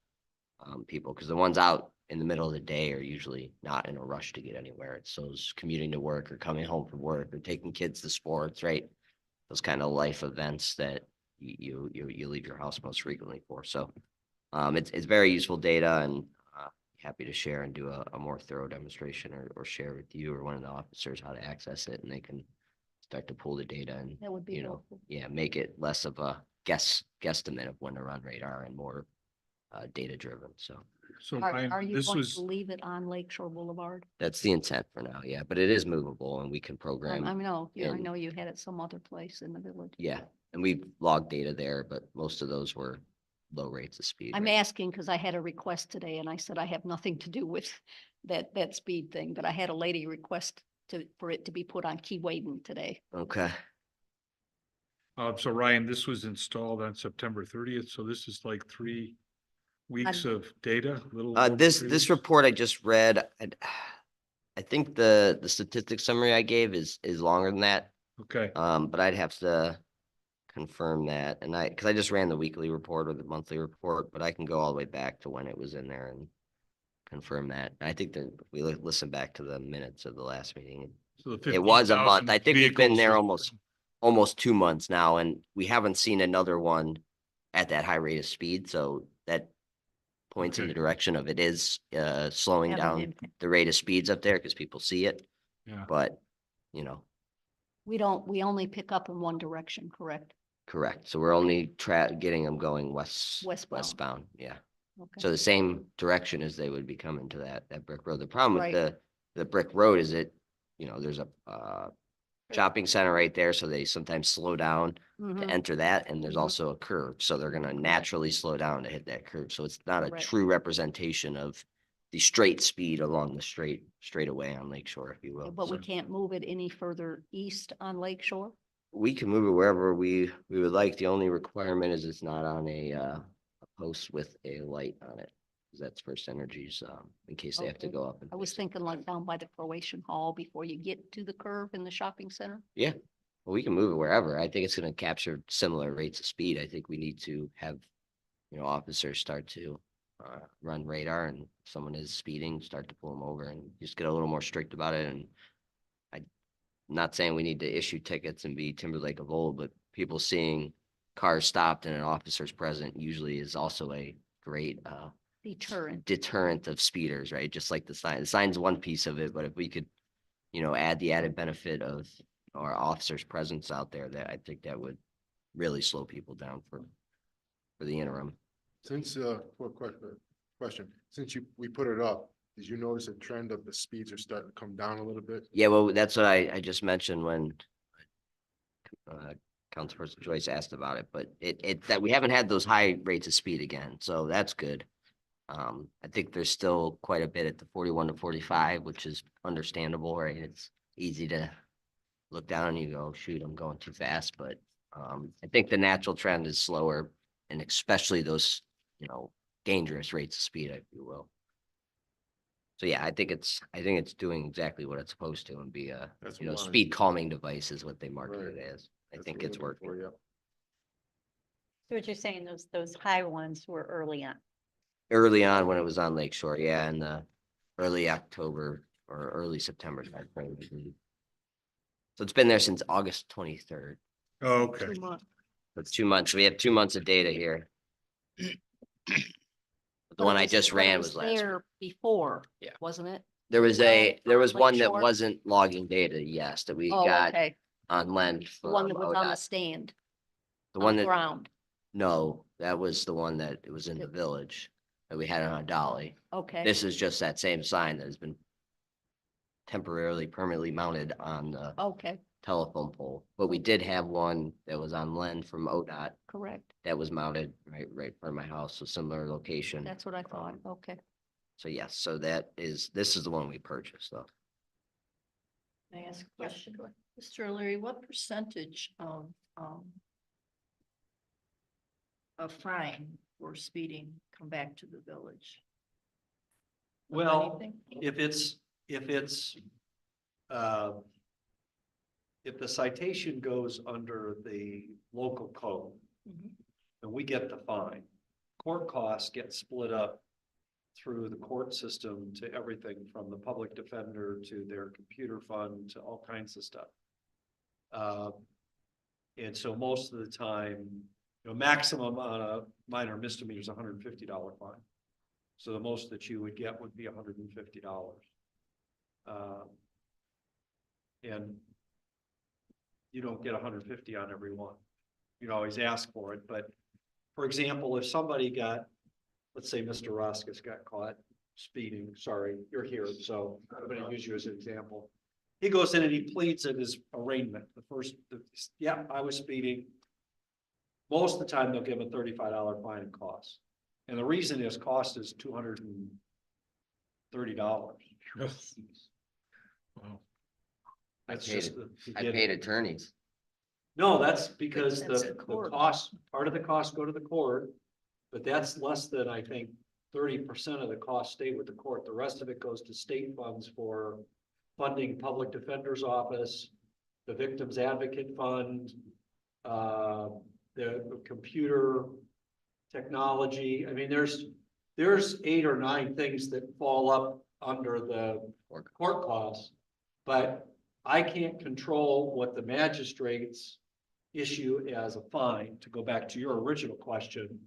Speaker 3: people, because the ones out in the middle of the day are usually not in a rush to get anywhere. It's those commuting to work or coming home from work or taking kids to sports, right? Those kind of life events that you leave your house most frequently for. So it's very useful data, and happy to share and do a more thorough demonstration or share with you or one of the officers how to access it, and they can start to pull the data and,
Speaker 7: that would be helpful.
Speaker 3: make it less of a guesstimate of when to run radar and more data driven. So
Speaker 2: So
Speaker 7: Are
Speaker 2: Ryan,
Speaker 7: you
Speaker 2: this
Speaker 7: going
Speaker 2: was,
Speaker 7: to leave it on Lakeshore Boulevard?
Speaker 3: that's the intent for now. Yeah, but it is movable and we can program.
Speaker 7: I know, I
Speaker 3: in-
Speaker 7: know you had it some other place in the village.
Speaker 3: Yeah, and we've logged data there, but most of those were low rates of speed.
Speaker 7: I'm
Speaker 3: right?
Speaker 7: asking because I had a request today and I said I have nothing to do with that speed thing, but I had a lady request for it to be put on Key Waden today.
Speaker 3: Okay.
Speaker 2: so Ryan, this was installed on September 30th, so this is like 3 weeks of data, little. over
Speaker 3: This
Speaker 2: 3
Speaker 3: this
Speaker 2: weeks?
Speaker 3: report I just read, I think the statistics summary I gave is longer than that.
Speaker 2: Okay,
Speaker 3: But I'd have to confirm that, and because I just ran the weekly report or the monthly report, but I can go all the way back to when it was in there and confirm that. I think that if we listen back to the minutes of the last meeting,
Speaker 2: so the
Speaker 3: it was a
Speaker 2: 15,000
Speaker 3: month. I think we've been
Speaker 2: vehicles
Speaker 3: there
Speaker 2: is-
Speaker 3: almost 2 months now, and we haven't seen another one at that high rate of speed. So that points in the
Speaker 2: Okay.
Speaker 3: direction of it is slowing
Speaker 6: Have an
Speaker 3: down
Speaker 6: impact.
Speaker 3: the rate of speeds up there because people see it.
Speaker 2: Yeah.
Speaker 3: But
Speaker 7: We only pick up in one direction, correct?
Speaker 3: correct. So we're only getting them going
Speaker 7: Westbound.
Speaker 3: Yeah.
Speaker 7: Okay.
Speaker 3: So the same direction as they would be coming to that brick road. The problem with
Speaker 7: Right.
Speaker 3: the brick road is there's a shopping center right there, so they sometimes slow down to
Speaker 7: Mhm.
Speaker 3: enter that, and there's
Speaker 7: Mhm.
Speaker 3: also a curve, so they're gonna naturally slow down to hit that curve. So it's not a
Speaker 7: Correct.
Speaker 3: true representation of the straight speed along the straightaway on Lakeshore, if you will.
Speaker 7: But we
Speaker 3: So
Speaker 7: can't move it any further east on Lakeshore?
Speaker 3: we can move it wherever we would like. The only requirement is it's not on a post with a light on it. 'Cause that's First Energy's, in case they have to
Speaker 7: Okay.
Speaker 3: go up and.
Speaker 7: I was
Speaker 3: fix it.
Speaker 7: thinking like down by the Croatian Hall before you get to the curve in the shopping center.
Speaker 3: Yeah, well, we can move it wherever. I think it's gonna capture similar rates of speed. I think we need to have, officers start to run radar, and if someone is speeding, start to pull them over and just get a little more strict about it. And I'm not saying we need to issue tickets and be Timberlake of old, but people seeing cars stopped and an officer's present usually is also a great
Speaker 7: Deterrent.
Speaker 3: deterrent of speeders, right? Just like the sign. The sign's one piece of it, but if we could, add the added benefit of our officer's presence out there, that I think that would really slow people down for the interim.
Speaker 5: Since, quick question, since we put it up, Did you notice a trend of the speeds are starting to come down a little bit?
Speaker 3: Yeah, well, that's what I just mentioned when Councilperson Joyce asked about it, but that we haven't had those high rates of speed again, so that's good. I think there's still quite a bit at the 41 to 45, which is understandable, right? It's easy to look down and you go, shoot, I'm going too fast, but I think the natural trend is slower, and especially those, dangerous rates of speed, if you will. So yeah, I think it's doing exactly what it's supposed to and be a,
Speaker 5: That's what mine-
Speaker 3: speed calming device is what they market
Speaker 5: Right.
Speaker 3: it as. I
Speaker 5: That's
Speaker 3: think
Speaker 5: what
Speaker 3: it's
Speaker 5: we're looking
Speaker 3: working.
Speaker 5: for,
Speaker 6: So what you're saying, those high ones were early on.
Speaker 3: Early on when it was on Lake Shore, yeah, in the early October or early September timeframe, I believe. So it's been there since August 23rd.
Speaker 2: Okay.
Speaker 7: 2 months.
Speaker 3: That's 2 months. We have 2 months of data here. The one I just
Speaker 7: But it
Speaker 3: ran was last week.
Speaker 7: there before.
Speaker 3: Yeah.
Speaker 7: Wasn't it?
Speaker 3: There was
Speaker 7: Lake
Speaker 3: one that
Speaker 7: Shore?
Speaker 3: wasn't logging data, yes, that we
Speaker 7: Oh,
Speaker 3: got
Speaker 7: okay.
Speaker 3: on Len.
Speaker 7: The one that
Speaker 3: from
Speaker 7: was on the
Speaker 3: ODOT.
Speaker 7: stand,
Speaker 3: The
Speaker 7: on
Speaker 3: one
Speaker 7: the
Speaker 3: that,
Speaker 7: ground.
Speaker 3: no, that was the one that it was in the village that we had on a dolly.
Speaker 7: Okay,
Speaker 3: This is just that same sign that has been temporarily, permanently mounted on the
Speaker 7: okay,
Speaker 3: telephone pole. But we did have one that was on Len from ODOT
Speaker 7: correct.
Speaker 3: that was mounted right in front of my house, so similar location.
Speaker 7: That's what I thought. Okay.
Speaker 3: So yes, so this is the one we purchased though.
Speaker 9: May I ask a question? Mr. O'Leary, what percentage of fine for speeding come back to the village? Of
Speaker 4: Well,
Speaker 9: anything?
Speaker 4: if the citation goes under the local code,
Speaker 9: Mhm.
Speaker 4: then we get the fine. Court costs get split up through the court system to everything from the public defender to their computer fund to all kinds of stuff. And so most of the time, maximum on a minor misdemeanor is $150 fine. So the most that you would get would be $150. And you don't get 150 on every one. You'd always ask for it, but for example, if somebody got, let's say Mr. Roskus got caught speeding, sorry, you're here, so I'm gonna use you as an example. He goes in and he pleads in his arraignment, yeah, I was speeding. Most of the time, they'll give him a $35 fine and cost. And the reason is cost is $230.
Speaker 2: Wow.
Speaker 4: That's
Speaker 3: paid
Speaker 4: just
Speaker 3: it.
Speaker 4: the
Speaker 3: I
Speaker 4: beginning.
Speaker 3: paid attorneys.
Speaker 4: No, that's because
Speaker 9: That's
Speaker 4: the
Speaker 9: the court.
Speaker 4: cost, part of the costs go to the court, but that's less than, I think, 30% of the costs stay with the court. The rest of it goes to state funds for funding public defender's office, the victims advocate fund, the computer technology. I mean, there's 8 or 9 things that fall up under the court costs, but I can't control what the magistrates issue as a fine, to go back to your original question,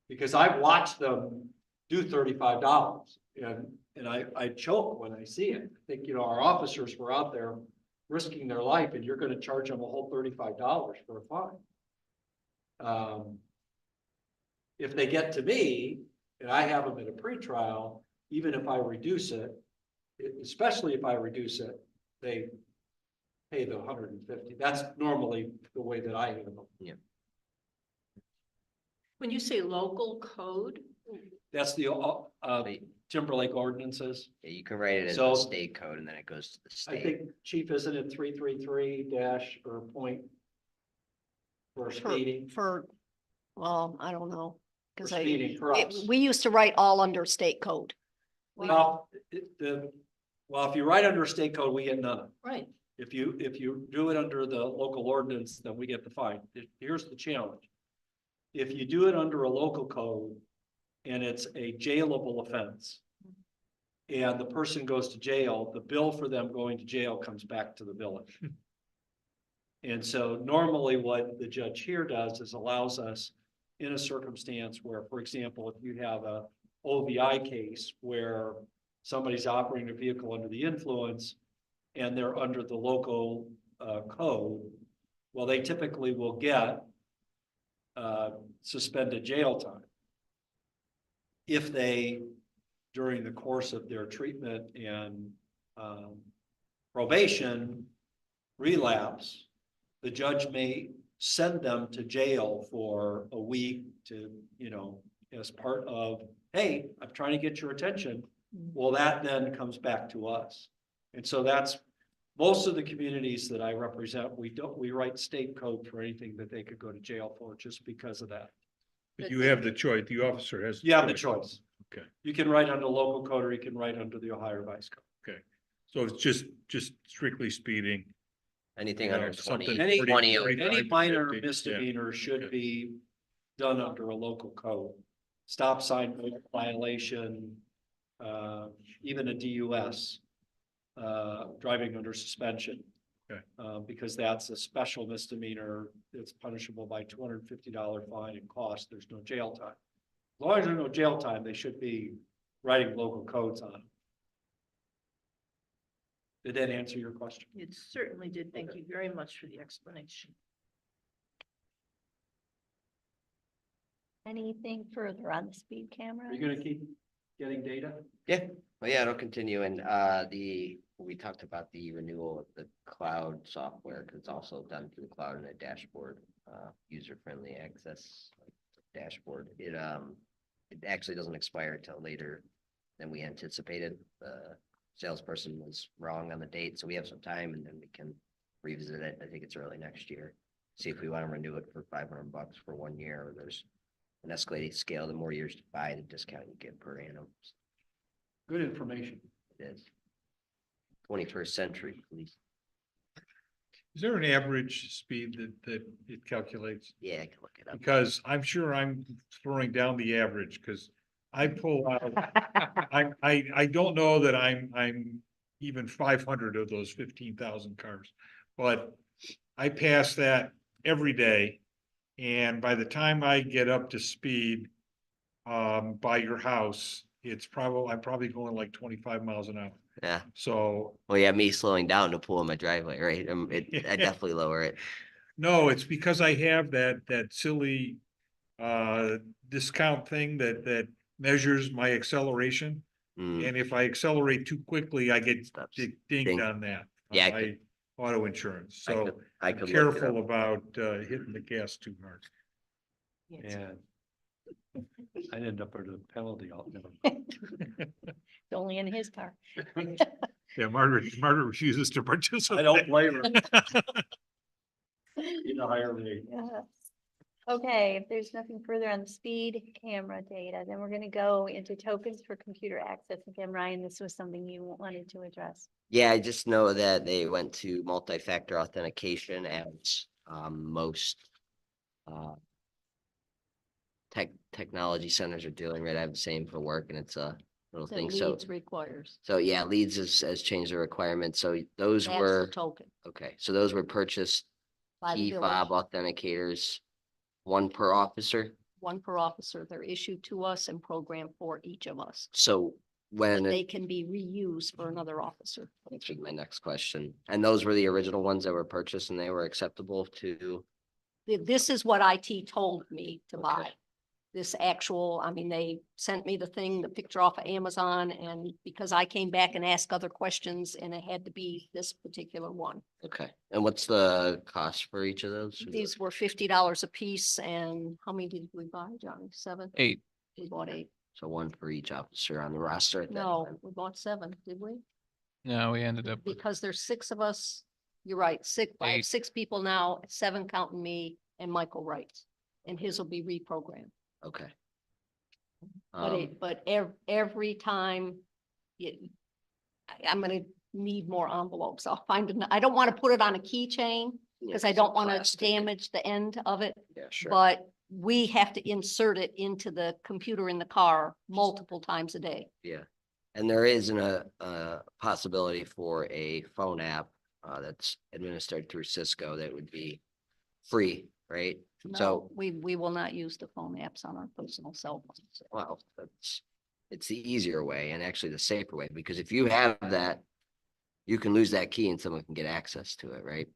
Speaker 4: because I've watched them do $35 and I choke when I see it. I think, our officers were out there risking their life and you're going to charge them a whole $35 for a fine. If they get to me and I have them at a pretrial, even if I reduce it, especially if I reduce it, they pay the 150. That's normally the way that I handle it.
Speaker 9: When you say local code,
Speaker 4: That's the Timberlake ordinances.
Speaker 3: Yeah, you can write it as
Speaker 4: So-
Speaker 3: a state code and then it goes to the
Speaker 4: I
Speaker 3: state.
Speaker 4: think, Chief, isn't it 333 dash or point for speeding?
Speaker 7: Well, I don't know.
Speaker 4: For
Speaker 7: Cause
Speaker 4: speeding for us.
Speaker 7: we used to write all under state code.
Speaker 4: Well, if you write under state code, we get none.
Speaker 9: right,
Speaker 4: If you do it under the local ordinance, then we get the fine. Here's the challenge. If you do it under a local code and it's a jailable offense and the person goes to jail, the bill for them going to jail comes back to the village. And so normally what the judge here does is allows us in a circumstance where, for example, if you have a OVI case where somebody's operating a vehicle under the influence and they're under the local code, well, they typically will get suspended jail time. If they during the course of their treatment and probation relapse, the judge may send them to jail for a week to, as part of, hey, I'm trying to get your attention. Well, that then comes back to us. And so that's, most of the communities that I represent, we write state code for anything that they could go to jail for just because of that.
Speaker 2: But you have the choice, the officer has.
Speaker 4: You have the choice.
Speaker 2: Okay.
Speaker 4: You can write under local code or you can write under the Ohio Revised Code.
Speaker 2: So it's just strictly speeding.
Speaker 3: Anything
Speaker 2: Yeah,
Speaker 3: under
Speaker 2: something-
Speaker 3: 20,
Speaker 4: Any,
Speaker 3: 20
Speaker 2: 30,
Speaker 4: any
Speaker 2: 50,
Speaker 4: minor
Speaker 2: 50, yeah.
Speaker 4: misdemeanor should
Speaker 2: Okay.
Speaker 4: be done under a local code. Stop sign violation, even a DUS, driving under suspension.
Speaker 2: Okay.
Speaker 4: Because that's a special misdemeanor. It's punishable by $250 fine and cost. There's no jail time. As long as there's no jail time, they should be writing local codes on it. Did that answer your question?
Speaker 9: It certainly did. Thank you very much for the explanation.
Speaker 6: Anything further on the speed camera?
Speaker 4: Are you gonna keep getting data?
Speaker 3: Yeah, well, yeah, it'll continue. And we talked about the renewal of the cloud software, because it's also done through the cloud and a dashboard, user-friendly access dashboard. It actually doesn't expire until later than we anticipated. The salesperson was wrong on the date, so we have some time and then we can revisit it. I think it's early next year. See if we want to renew it for $500 for 1 year, or there's an escalating scale. The more years to buy, the discount you get per annum.
Speaker 4: Good information.
Speaker 3: It is 21st century police.
Speaker 2: Is there an average speed that it calculates?
Speaker 3: Yeah, I can look it up.
Speaker 2: Because I'm sure I'm throwing down the average, because I pull out, I don't know that I'm even 500 of those 15,000 cars. But I pass that every day. And by the time I get up to speed, by your house, I'm probably going like 25 miles an hour.
Speaker 3: Yeah.
Speaker 2: So,
Speaker 3: Well, yeah, me slowing down to pull in my driveway, right? I definitely lower it.
Speaker 2: no, it's because I have that silly, discount thing that measures my acceleration.
Speaker 3: Mm,
Speaker 2: And if I accelerate too quickly, I get
Speaker 3: Stops.
Speaker 2: dinged
Speaker 3: Ding.
Speaker 2: on that.
Speaker 3: Yeah, I
Speaker 2: on
Speaker 3: could-
Speaker 2: my auto insurance,
Speaker 3: I
Speaker 2: so
Speaker 3: could- I
Speaker 2: be
Speaker 3: could look it
Speaker 2: careful
Speaker 3: up.
Speaker 2: about hitting the gas too hard.
Speaker 4: And I ended up with a penalty. I'll never.
Speaker 6: It's only in his car.
Speaker 2: Yeah, Margaret refuses to participate.
Speaker 4: I don't blame her. You know, hire me.
Speaker 6: Yeah. Okay, if there's nothing further on the speed camera data, then we're gonna go into tokens for computer access. Again, Ryan, this was something you wanted to address.
Speaker 3: Yeah, I just know that they went to multi-factor authentication as most technology centers are doing, right? I have the same for work and it's a little
Speaker 7: The
Speaker 3: thing. So,
Speaker 7: Leeds requires.
Speaker 3: so yeah, Leeds has changed the requirements. So those
Speaker 7: That's the
Speaker 3: were,
Speaker 7: token.
Speaker 3: okay, so those were purchased
Speaker 7: by the
Speaker 3: key
Speaker 7: village.
Speaker 3: fob authenticators, one per officer.
Speaker 7: One per officer. They're issued to us and programmed for each of us.
Speaker 3: So
Speaker 7: But
Speaker 3: when,
Speaker 7: they can be reused for another officer.
Speaker 3: that's my next question. And those were the original ones that were purchased and they were acceptable to,
Speaker 7: This is what IT told me to
Speaker 3: Okay.
Speaker 7: buy. This actual, I mean, they sent me the thing, the picture off of Amazon, and because I came back and asked other questions and it had to be this particular one.
Speaker 3: okay. And what's the cost for each of those?
Speaker 7: These were $50 a piece, and how many did we buy, Johnny? 7?
Speaker 8: 8.
Speaker 7: We bought 8.
Speaker 3: So one for each officer on the roster at that
Speaker 7: No,
Speaker 3: time.
Speaker 7: we bought 7, did we?
Speaker 8: No, we ended up with
Speaker 7: Because there's 6 of us. You're right, 6, I have
Speaker 8: 8.
Speaker 7: 6 people now, 7 counting me and Michael Wright. And his will be reprogrammed.
Speaker 3: Okay.
Speaker 7: But every time I'm gonna need more envelopes. I'll find, I don't want to put it on a keychain because I don't want to damage the end of it.
Speaker 3: Yeah, sure.
Speaker 7: But we have to insert it into the computer in the car multiple times a day.
Speaker 3: Yeah. And there is a possibility for a phone app that's administered through Cisco that would be free, right?
Speaker 7: No,
Speaker 3: So,
Speaker 7: we will not use the phone apps on our personal cell phones.
Speaker 3: well, it's the easier way and actually the safer way, because if you have that, you can lose that key and someone can get access to it, right?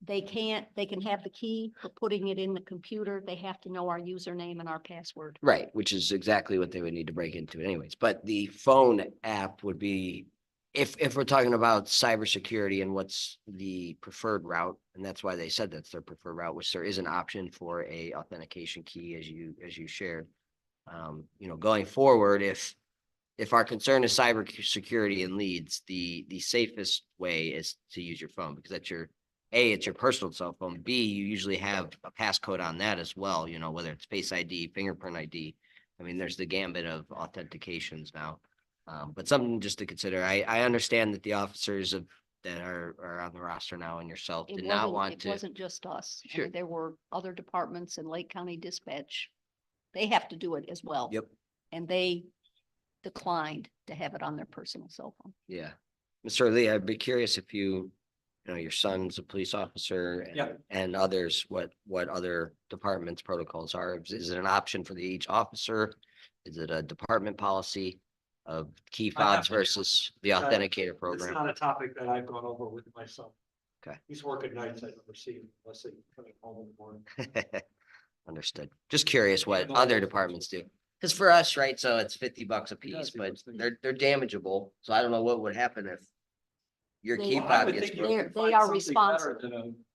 Speaker 7: they can have the key for putting it in the computer. They have to know our username and our password.
Speaker 3: Right, which is exactly what they would need to break into anyways, but the phone app would be, if we're talking about cybersecurity and what's the preferred route, and that's why they said that's their preferred route, which there is an option for a authentication key as you shared. Going forward, if our concern is cybersecurity and leads, the safest way is to use your phone because that's it's your personal cell phone. B, you usually have a passcode on that as well, whether it's Face ID, fingerprint ID. I mean, there's the gambit of authentications now. But something just to consider. I understand that the officers that are on the roster now and yourself did not want
Speaker 7: It
Speaker 3: to.
Speaker 7: wasn't just us. I
Speaker 3: Sure.
Speaker 7: mean, there were other departments in Lake County Dispatch. They have to do it as well.
Speaker 3: Yep.
Speaker 7: And they declined to have it on their personal cell phone.
Speaker 3: Yeah. Mr. Lee, I'd be curious if your son's a police officer and others, what other departments protocols are. Is it an option for each officer? Is it a department policy of key fobs versus the authenticator
Speaker 4: It's
Speaker 3: program?
Speaker 4: not a topic that I've gone over with my son.
Speaker 3: Okay.
Speaker 4: He's working nights. I never see him unless he's coming home in the morning.
Speaker 3: Understood. Just curious what
Speaker 4: no,
Speaker 3: other
Speaker 4: that's-
Speaker 3: departments do. Because for us, right, so it's $50 a
Speaker 4: He
Speaker 3: piece,
Speaker 4: does do
Speaker 3: but
Speaker 4: those things.
Speaker 3: they're damageable. So I don't know what would happen if your
Speaker 7: They-
Speaker 3: key
Speaker 7: Well,
Speaker 4: I
Speaker 3: fob
Speaker 4: would
Speaker 3: gets
Speaker 4: think you
Speaker 3: broken.
Speaker 4: could
Speaker 7: They
Speaker 4: find
Speaker 7: are
Speaker 4: something
Speaker 7: responsible.
Speaker 4: better than an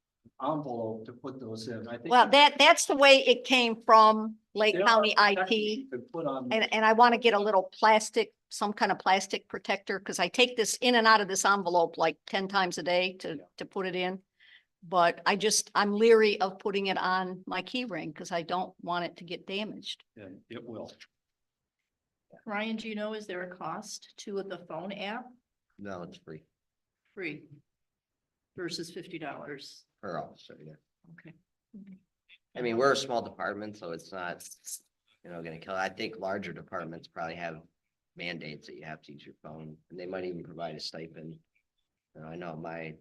Speaker 4: envelope to put those in. I think.
Speaker 7: Well, that's the way it came from Lake
Speaker 4: there are
Speaker 7: County
Speaker 4: protections
Speaker 7: IT.
Speaker 4: you could put on.
Speaker 7: And I want to get a little plastic, some kind of plastic protector, because I take this in and out of this envelope like 10 times a day to put it in. But I'm leery of putting it on my key ring because I don't want it to get damaged.
Speaker 4: And it will.
Speaker 9: Ryan, do you know, is there a cost to the phone app?
Speaker 3: No, it's free
Speaker 9: Free versus $50.
Speaker 3: per officer, yeah.
Speaker 9: Okay.
Speaker 3: I mean, we're a small department, so it's not, gonna kill. I think larger departments probably have mandates that you have to use your phone, and they might even provide a stipend. I know my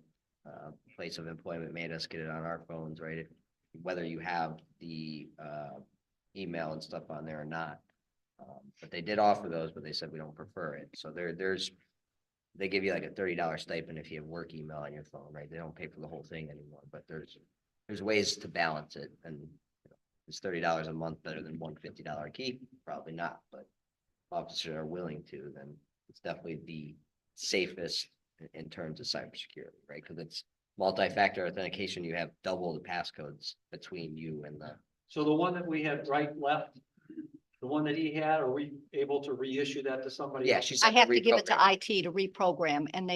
Speaker 3: place of employment made us get it on our phones, right? Whether you have the email and stuff on there or not. But they did offer those, but they said we don't prefer it. So they give you like a $30 stipend if you have work email on your phone, right? They don't pay for the whole thing anymore, but there's ways to balance it. And is $30 a month better than $150 key? Probably not, but if officers are willing to, then it's definitely the safest in terms of cybersecurity, right? Because it's multi-factor authentication. You have double the passcodes between you and the.
Speaker 4: So the one that we had right, left, the one that he had, are we able to reissue that to somebody?
Speaker 3: Yeah,
Speaker 4: else?
Speaker 3: she
Speaker 7: I
Speaker 3: said.
Speaker 7: have to give it to
Speaker 3: reprogram.
Speaker 7: IT to reprogram and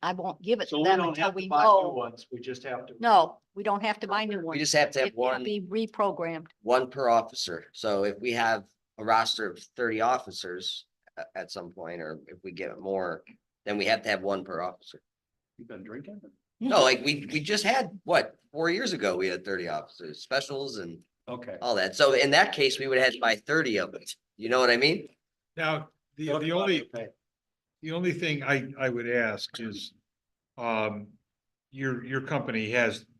Speaker 7: I won't give it
Speaker 4: So
Speaker 7: to
Speaker 4: we
Speaker 7: them
Speaker 4: don't
Speaker 7: until
Speaker 4: have to
Speaker 7: we
Speaker 4: buy new
Speaker 7: know.
Speaker 4: ones. We just have to.
Speaker 7: No, we don't have to buy new
Speaker 3: We
Speaker 7: ones.
Speaker 3: just have to have
Speaker 7: It'll
Speaker 3: one.
Speaker 7: be reprogrammed.
Speaker 3: One per officer. So if we have a roster of 30 officers at some point, or if we get more, then we have to have one per officer.
Speaker 4: You've been drinking?
Speaker 3: No, like we just had, 4 years ago, we had 30 officers, specials and
Speaker 4: Okay.
Speaker 3: all that. So in that case, we would have had to buy 30 of it. You know what I mean?
Speaker 2: Now, the only thing I would ask is, your company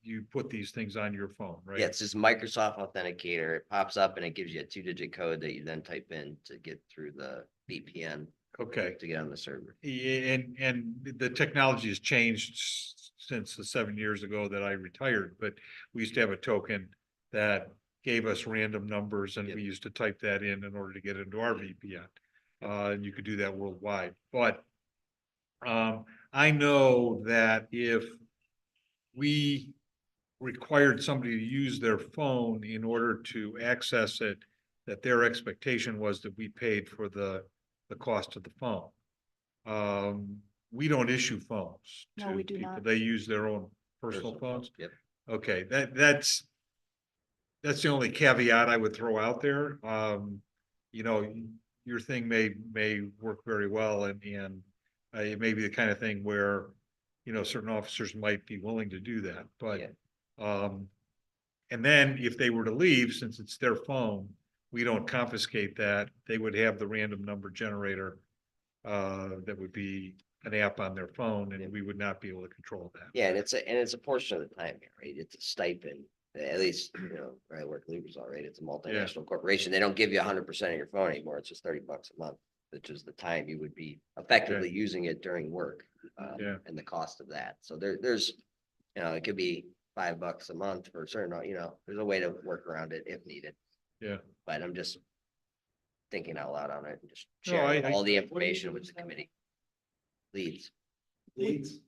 Speaker 2: you put these things on your phone, right?
Speaker 3: Yeah, it's this Microsoft Authenticator. It pops up and it gives you a 2-digit code that you then type in to get through the VPN
Speaker 2: Okay.
Speaker 3: to get on the server.
Speaker 2: And the technology has changed since the 7 years ago that I retired, but we used to have a token that gave us random numbers and
Speaker 3: Yep.
Speaker 2: we used to type that in order to get into our VPN. And you could do that worldwide, but I know that if we required somebody to use their phone in order to access it, that their expectation was that we paid for the cost of the phone. We don't issue phones
Speaker 7: No,
Speaker 2: to
Speaker 7: we do
Speaker 2: people.
Speaker 7: not.
Speaker 2: They use their own personal phones.
Speaker 3: Yep.
Speaker 2: Okay, that's the only caveat I would throw out there. Your thing may work very well and it may be the kind of thing where, certain officers might be willing to do that, but
Speaker 3: Yeah.
Speaker 2: and then if they were to leave, since it's their phone, we don't confiscate that. They would have the random number generator that would be an app on their phone and we would not be able to control that.
Speaker 3: Yeah, and it's a portion of the time, right? It's a stipend. At least, where I work Lubers, all right, it's a multinational corporation. They don't give you 100% of your phone anymore. It's just $30 a month, which is the time you would be effectively using it during work.
Speaker 2: Yeah.
Speaker 3: And the cost of that. So there's, it could be $5 a month for a certain, you know, there's a way to work around it if needed.
Speaker 2: Yeah.
Speaker 3: But I'm just thinking out loud on it and just
Speaker 2: No,
Speaker 3: sharing
Speaker 2: I-
Speaker 3: all the information which the committee leads.
Speaker 4: Leads.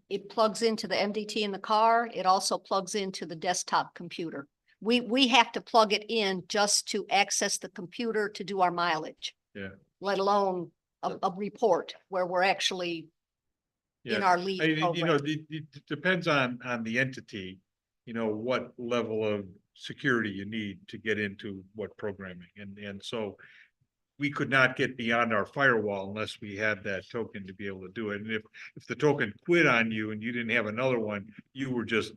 Speaker 7: It plugs into the MDT in the car. It also plugs into the desktop computer. We have to plug it in just to access the computer to do our mileage.
Speaker 2: Yeah.
Speaker 7: Let alone a report where we're actually in
Speaker 2: Yeah.
Speaker 7: our
Speaker 2: I,
Speaker 7: lead
Speaker 2: you know,
Speaker 7: program.
Speaker 2: it depends on the entity, you know, what level of security you need to get into what programming. And so we could not get beyond our firewall unless we had that token to be able to do it. And if the token quit on you and you didn't have another one, you were just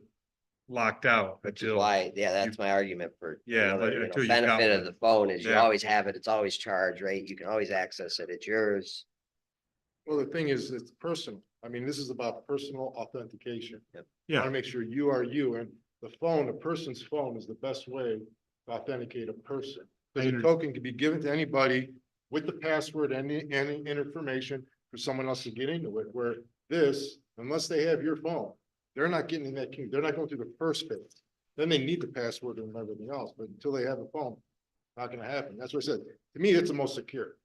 Speaker 2: locked out
Speaker 3: Which is
Speaker 2: until.
Speaker 3: why, yeah, that's my argument for.
Speaker 2: Yeah,
Speaker 3: another,
Speaker 2: like,
Speaker 3: you know,
Speaker 2: until you got
Speaker 3: benefit of
Speaker 2: one.
Speaker 3: the phone is you
Speaker 2: Yeah.
Speaker 3: always have it, it's always charged, right? You can always access it, it's yours.
Speaker 5: Well, the thing is, it's personal. I mean, this is about personal authentication.
Speaker 3: Yep.
Speaker 5: You
Speaker 2: Yeah.
Speaker 5: want to make sure you are you, and the phone, a person's phone is the best way to authenticate a person. Because a token can be given to anybody with the password, any information for someone else to get into it, where this, unless they have your phone, they're not getting in that key. They're not going through the first phase. Then they need the password and everything else, but until they have a phone, not gonna happen. That's what I said. To me, it's the most secure.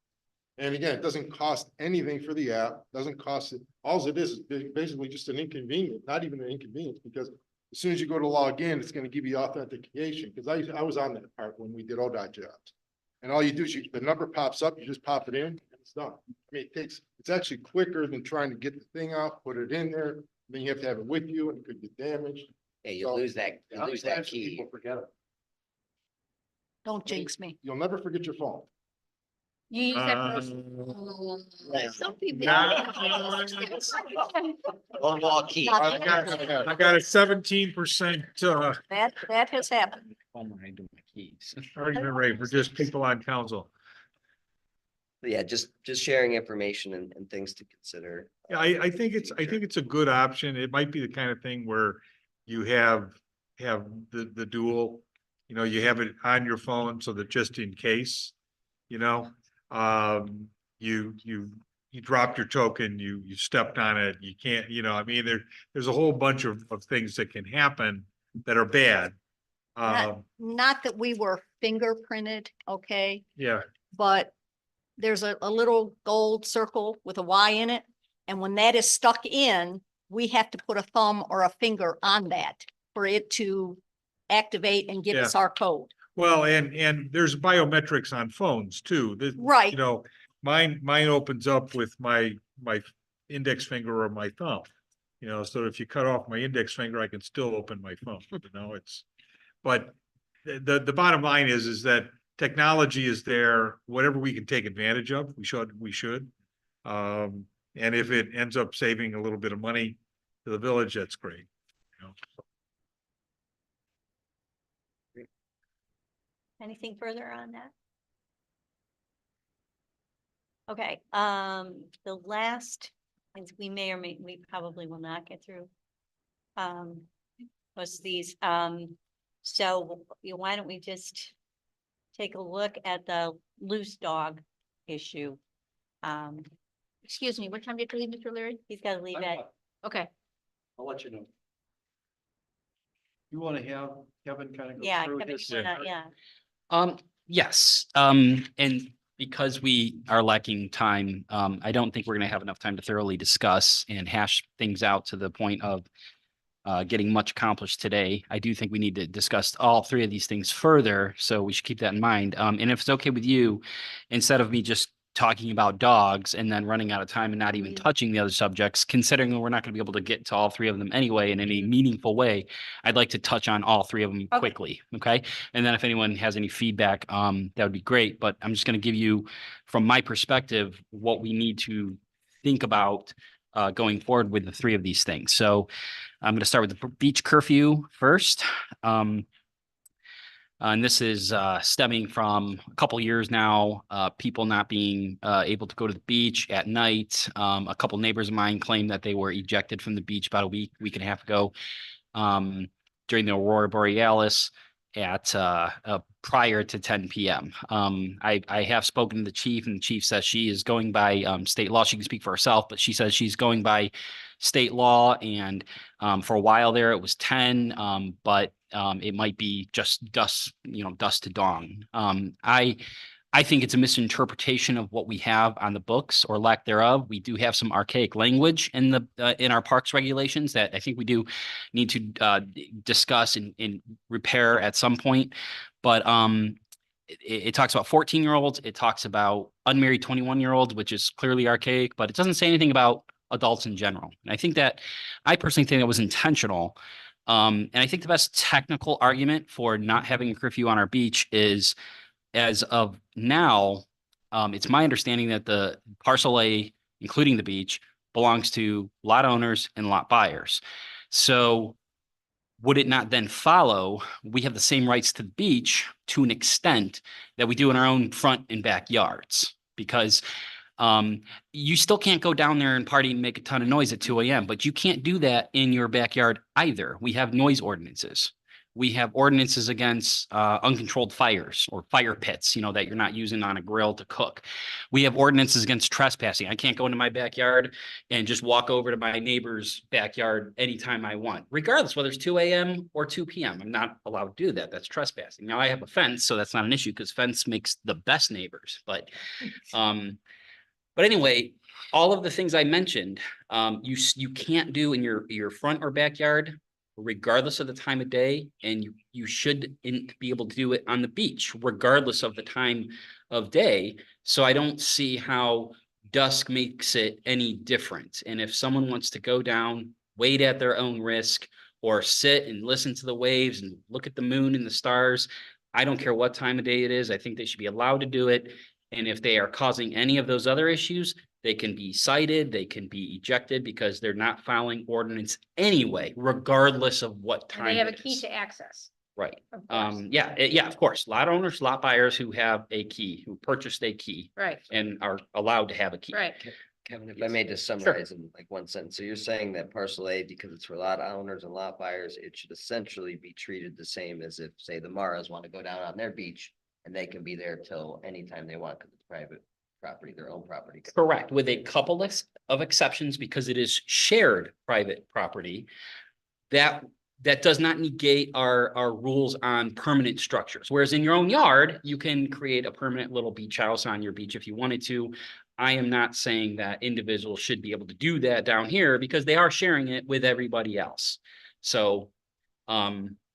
Speaker 5: And again, it doesn't cost anything for the app, doesn't cost it. All it is basically just an inconvenience, not even an inconvenience, because as soon as you go to log in, it's gonna give you authentication. Because I was on that part when we did ODOT jobs. And all you do is the number pops up, you just pop it in, and it's done. I mean, it's actually quicker than trying to get the thing out, put it in there, then you have to have it with you, and it could get damaged.
Speaker 3: Yeah, you lose that key.
Speaker 4: People forget it.
Speaker 7: Don't jinx me.
Speaker 5: You'll never forget your phone.
Speaker 1: You use that
Speaker 2: Uh,
Speaker 1: for. Some people.
Speaker 3: One wall key.
Speaker 2: I got a 17%
Speaker 7: That has happened.
Speaker 2: argument rate for just people on council.
Speaker 3: But yeah, just sharing information and things to consider.
Speaker 2: Yeah, I think it's a good option. It might be the kind of thing where you have the dual, you know, you have it on your phone so that just in case, you know, you dropped your token, you stepped on it, you can't, you know, I mean, there's a whole bunch of things that can happen that are bad.
Speaker 7: Not that we were fingerprinted, okay,
Speaker 2: Yeah,
Speaker 7: but there's a little gold circle with a Y in it. And when that is stuck in, we have to put a thumb or a finger on that for it to activate and give us our code.
Speaker 2: well, and there's biometrics on phones too.
Speaker 7: Right.
Speaker 2: You know, mine opens up with my index finger or my thumb. You know, so if you cut off my index finger, I can still open my phone, you know, but the bottom line is that technology is there, whatever we can take advantage of, we should. And if it ends up saving a little bit of money to the village, that's great. You know?
Speaker 6: Anything further on that? Okay, the last, things we we probably will not get through. Was these, so why don't we just take a look at the loose dog issue?
Speaker 1: Excuse me, what time did you leave, Mr. Leary?
Speaker 6: He's gotta leave at,
Speaker 1: Okay.
Speaker 4: I'll let you know. You want to have Kevin kind of go
Speaker 6: yeah,
Speaker 4: through
Speaker 6: Kevin,
Speaker 4: this?
Speaker 6: yeah.
Speaker 10: Yes, and because we are lacking time, I don't think we're gonna have enough time to thoroughly discuss and hash things out to the point of getting much accomplished today. I do think we need to discuss all three of these things further, so we should keep that in mind. And if it's okay with you, instead of me just talking about dogs and then running out of time and not even touching the other subjects, considering that we're not going to be able to get to all three of them anyway in any meaningful way, I'd like to touch on all three of them quickly. Okay. And then if anyone has any feedback, that would be great. But I'm just going to give you, from my perspective, what we need to think about going forward with the three of these things. So I'm going to start with the beach curfew first. And this is stemming from a couple years now, people not being able to go to the beach at night. A couple neighbors of mine claimed that they were ejected from the beach about a week and a half ago during the Aurora Borealis at prior to 10 p.m. I have spoken to the chief, and the chief says she is going by state law. She can speak for herself, but she says she's going by state law. And for a while there, it was 10, but it might be just dusk, dusk to dawn. I think it's a misinterpretation of what we have on the books or lack thereof. We do have some archaic language in the in our parks regulations that I think we do need to discuss and repair at some point. But it talks about 14-year-olds. It talks about unmarried 21-year-olds, which is clearly archaic, but it doesn't say anything about adults in general. And I personally think that was intentional. And I think the best technical argument for not having a curfew on our beach is, as of now, it's my understanding that the parcel A, including the beach, belongs to lot owners and lot buyers. So would it not then follow we have the same rights to the beach to an extent that we do in our own front and backyards? Because you still can't go down there and party and make a ton of noise at 2 a.m., but you can't do that in your backyard either. We have noise ordinances. We have ordinances against uncontrolled fires or fire pits, that you're not using on a grill to cook. We have ordinances against trespassing. I can't go into my backyard and just walk over to my neighbor's backyard anytime I want, regardless whether it's 2 a.m. or 2 p.m. I'm not allowed to do that. That's trespassing. Now I have a fence, so that's not an issue because fence makes the best neighbors. But anyway, all of the things I mentioned, you can't do in your front or backyard, regardless of the time of day, and you should be able to do it on the beach, regardless of the time of day. So I don't see how dusk makes it any different. And if someone wants to go down, wade at their own risk, or sit and listen to the waves and look at the moon and the stars, I don't care what time of day it is. I think they should be allowed to do it. And if they are causing any of those other issues, they can be cited, they can be ejected because they're not following ordinance anyway, regardless of what time.
Speaker 1: And they have a
Speaker 10: it
Speaker 1: key
Speaker 10: is.
Speaker 1: to access.
Speaker 10: Right.
Speaker 1: Of course.
Speaker 10: Yeah, of course. Lot owners, lot buyers who have a key, who purchased a key
Speaker 1: Right,
Speaker 10: and are allowed to have a key.
Speaker 1: right.
Speaker 3: Kevin, if I may just summarize in like one sentence. So you're saying that parcel A, because it's for lot owners and lot buyers, it should essentially be treated the same as if, say, the Maras want to go down on their beach and they can be there till anytime they want because it's private property, their own property.
Speaker 10: Correct, with a couple of exceptions because it is shared private property. That does not negate our rules on permanent structures. Whereas in your own yard, you can create a permanent little beach house on your beach if you wanted to. I am not saying that individuals should be able to do that down here because they are sharing it with everybody else. So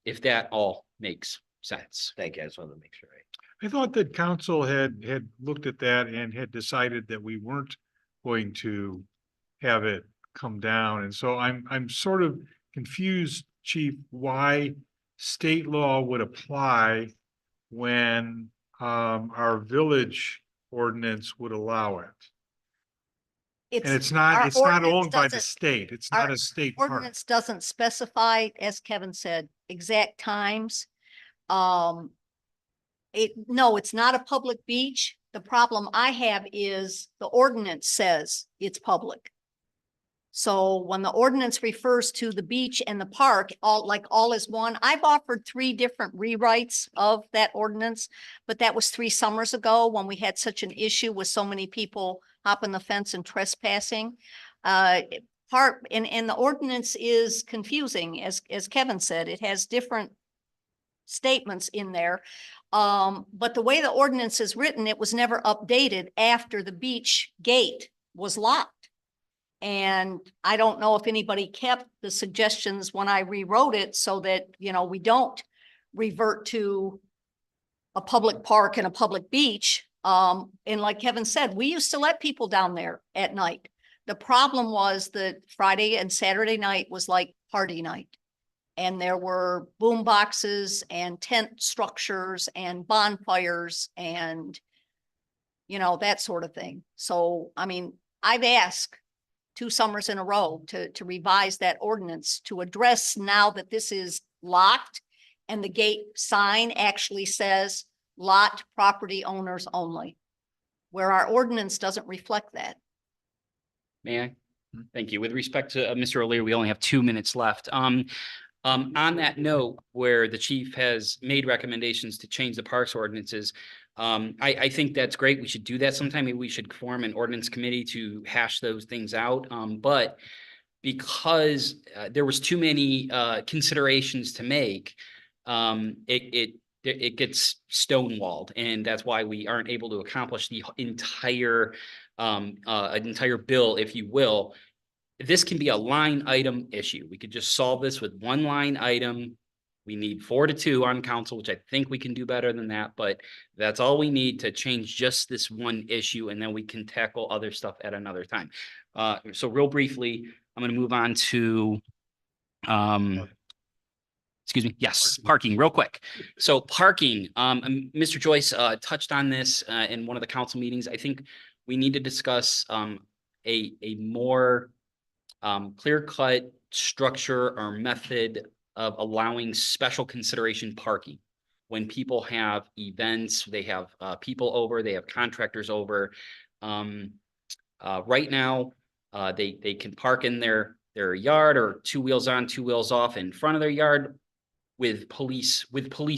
Speaker 10: if that all makes sense.
Speaker 3: Thank you. I just wanted to make sure.
Speaker 2: I thought that council had looked at that and had decided that we weren't going to have it come down. And so I'm sort of confused, Chief, why state law would apply when our village ordinance would allow it. And it's
Speaker 7: our
Speaker 2: not
Speaker 7: ordinance
Speaker 2: owned by the
Speaker 7: doesn't-
Speaker 2: state. It's
Speaker 7: our
Speaker 2: not a state park.
Speaker 7: Ordinance doesn't specify, as Kevin said, exact times. No, it's not a public beach. The problem I have is the ordinance says it's public. So when the ordinance refers to the beach and the park, all is one. I've offered 3 different rewrites of that ordinance, but that was 3 summers ago when we had such an issue with so many people hopping the fence and trespassing. And the ordinance is confusing, as Kevin said. It has different statements in there. But the way the ordinance is written, it was never updated after the beach gate was locked. And I don't know if anybody kept the suggestions when I rewrote it so that, we don't revert to a public park and a public beach. And like Kevin said, we used to let people down there at night. The problem was that Friday and Saturday night was like party night. And there were boom boxes and tent structures and bonfires and, that sort of thing. So, I've asked 2 summers in a row to revise that ordinance to address now that this is locked and the gate sign actually says lot property owners only, where our ordinance doesn't reflect that.
Speaker 10: May I? Thank you. With respect to Mr. O'Leary, we only have 2 minutes left. On that note, where the chief has made recommendations to change the parks ordinances, I think that's great. We should do that sometime. Maybe we should form an ordinance committee to hash those things out. But because there was too many considerations to make, it gets stonewalled, and that's why we aren't able to accomplish the entire bill, if you will. This can be a line item issue. We could just solve this with one line item. We need 4-2 on council, which I think we can do better than that, but that's all we need to change just this one issue, and then we can tackle other stuff at another time. So real briefly, I'm going to move on to, excuse me, yes, parking real quick. So parking, Mr. Joyce touched on this in one of the council meetings. I think we need to discuss a more clear-cut structure or method of allowing special consideration parking. When people have events, they have people over, they have contractors over. Right now, they can park in their yard or 2 wheels on, 2 wheels off in front of their yard with police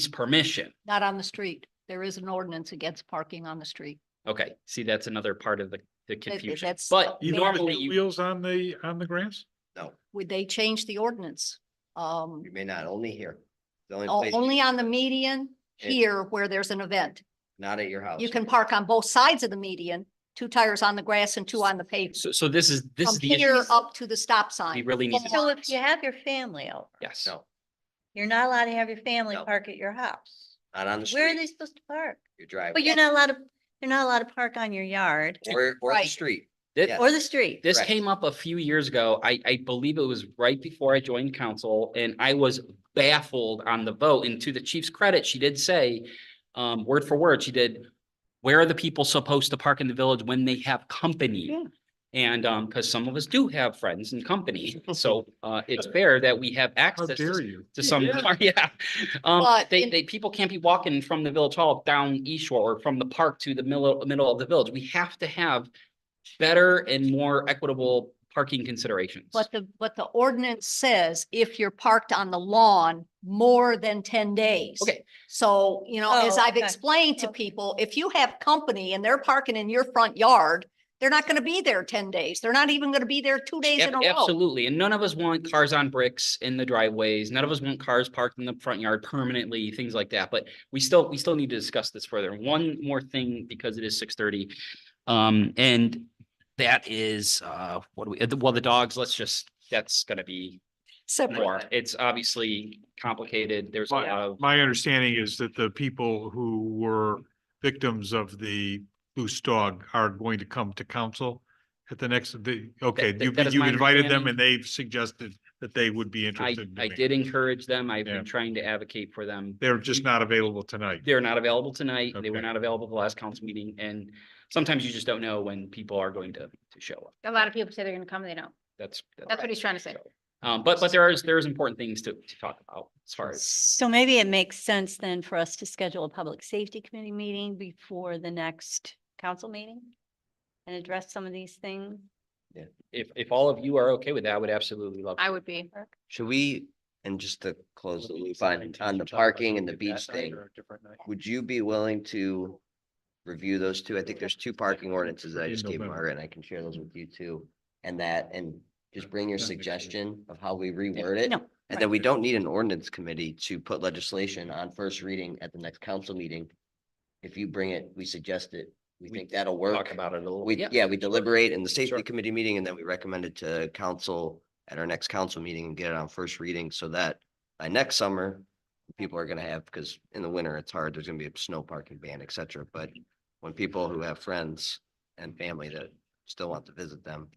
Speaker 10: permission.
Speaker 7: Not on the street. There is an ordinance against parking on the street.
Speaker 10: Okay, see, that's another part of the confusion.
Speaker 7: that's-
Speaker 10: But
Speaker 2: Even
Speaker 10: normally
Speaker 2: with
Speaker 10: you,
Speaker 2: wheels on the grass?
Speaker 3: No,
Speaker 7: Would they change the ordinance?
Speaker 3: you may not, only here. The only place,
Speaker 7: Only on the median
Speaker 3: It-
Speaker 7: here where there's an event.
Speaker 3: not at your house.
Speaker 7: You can park on both sides of the median, 2 tires on the grass and 2 on the pavement.
Speaker 10: so this is
Speaker 7: From
Speaker 10: the
Speaker 7: here
Speaker 10: issue.
Speaker 7: up to the stop
Speaker 10: We
Speaker 7: sign.
Speaker 10: really need to,
Speaker 6: So if you have your family over,
Speaker 10: yes.
Speaker 3: No,
Speaker 6: you're not allowed to have your family
Speaker 3: No.
Speaker 6: park at your house.
Speaker 3: not on the
Speaker 6: Where are
Speaker 3: street,
Speaker 6: they supposed to park?
Speaker 3: your driveway,
Speaker 6: But you're not allowed to park on your yard
Speaker 3: or the
Speaker 7: Right.
Speaker 3: street.
Speaker 10: That-
Speaker 3: Yes.
Speaker 6: or the street.
Speaker 10: This
Speaker 3: Correct.
Speaker 10: came up a few years ago. I believe it was right before I joined council, and I was baffled on the vote. And to the chief's credit, she did say, word for word, she did, where are the people supposed to park in the village when they have company?
Speaker 6: Yeah.
Speaker 10: And because some of us do have friends and company, so it's fair that we have
Speaker 2: How
Speaker 10: access
Speaker 2: dare you?
Speaker 10: to some, yeah.
Speaker 7: But in-
Speaker 10: People can't be walking from the village hall down East Shore or from the park to the middle of the village. We have to have better and more equitable parking considerations.
Speaker 7: But the ordinance says if you're parked on the lawn more than 10 days.
Speaker 10: Okay.
Speaker 7: So, as
Speaker 6: Oh,
Speaker 7: I've
Speaker 6: okay.
Speaker 7: explained to
Speaker 6: Okay.
Speaker 7: people, if you have company and they're parking in your front yard, they're not gonna be there 10 days. They're not even gonna be there 2 days in a row.
Speaker 10: Absolutely. And none of us want cars on bricks in the driveways. None of us want cars parked in the front yard permanently, things like that. But we still need to discuss this further. One more thing, because it is 6:30. And that is, the dogs, that's gonna be
Speaker 7: Separate.
Speaker 10: more. It's obviously complicated. There's a lot of.
Speaker 2: My understanding is that the people who were victims of the loose dog are going to come to council at the next, okay,
Speaker 10: that is
Speaker 2: you've
Speaker 10: my
Speaker 2: invited them
Speaker 10: understanding.
Speaker 2: and they've suggested that they would be
Speaker 10: I
Speaker 2: interested. in doing it.
Speaker 10: did encourage them. I've
Speaker 2: Yeah.
Speaker 10: been trying to advocate for them.
Speaker 2: They're just not available tonight.
Speaker 10: They're not available tonight. They were
Speaker 2: Okay.
Speaker 10: not available the last council meeting, and sometimes you just don't know when people are going to show up.
Speaker 1: A lot of people say they're gonna come, they don't.
Speaker 10: That's
Speaker 1: That's what he's trying to say.
Speaker 10: But there is important things to talk about as far as.
Speaker 6: So maybe it makes sense then for us to schedule a public safety committee meeting before the next council meeting and address some of these things.
Speaker 10: If all of you are okay with that, I would absolutely love. to.
Speaker 1: I would be.
Speaker 3: Should we, and just to close the loop on the parking and the beach thing, would you be willing to review those two? I think there's 2 parking ordinances that I
Speaker 2: In
Speaker 3: just gave
Speaker 2: November.
Speaker 3: Margaret, and I can share those with you too. And just bring your suggestion of how we reword it.
Speaker 6: No,
Speaker 3: And then we don't need an ordinance committee to put legislation on first reading at the next council meeting. If you bring it, we suggest it, we think that'll work.
Speaker 10: Talk about it a little.
Speaker 3: We, yeah, we deliberate in the
Speaker 10: Sure.
Speaker 3: safety committee meeting, and then we recommend it to council at our next council meeting and get it on first reading, so that by next summer, people are gonna have, because in the winter, it's hard, there's gonna be a snow parking ban, et cetera, but when people who have friends and family that still want to visit them,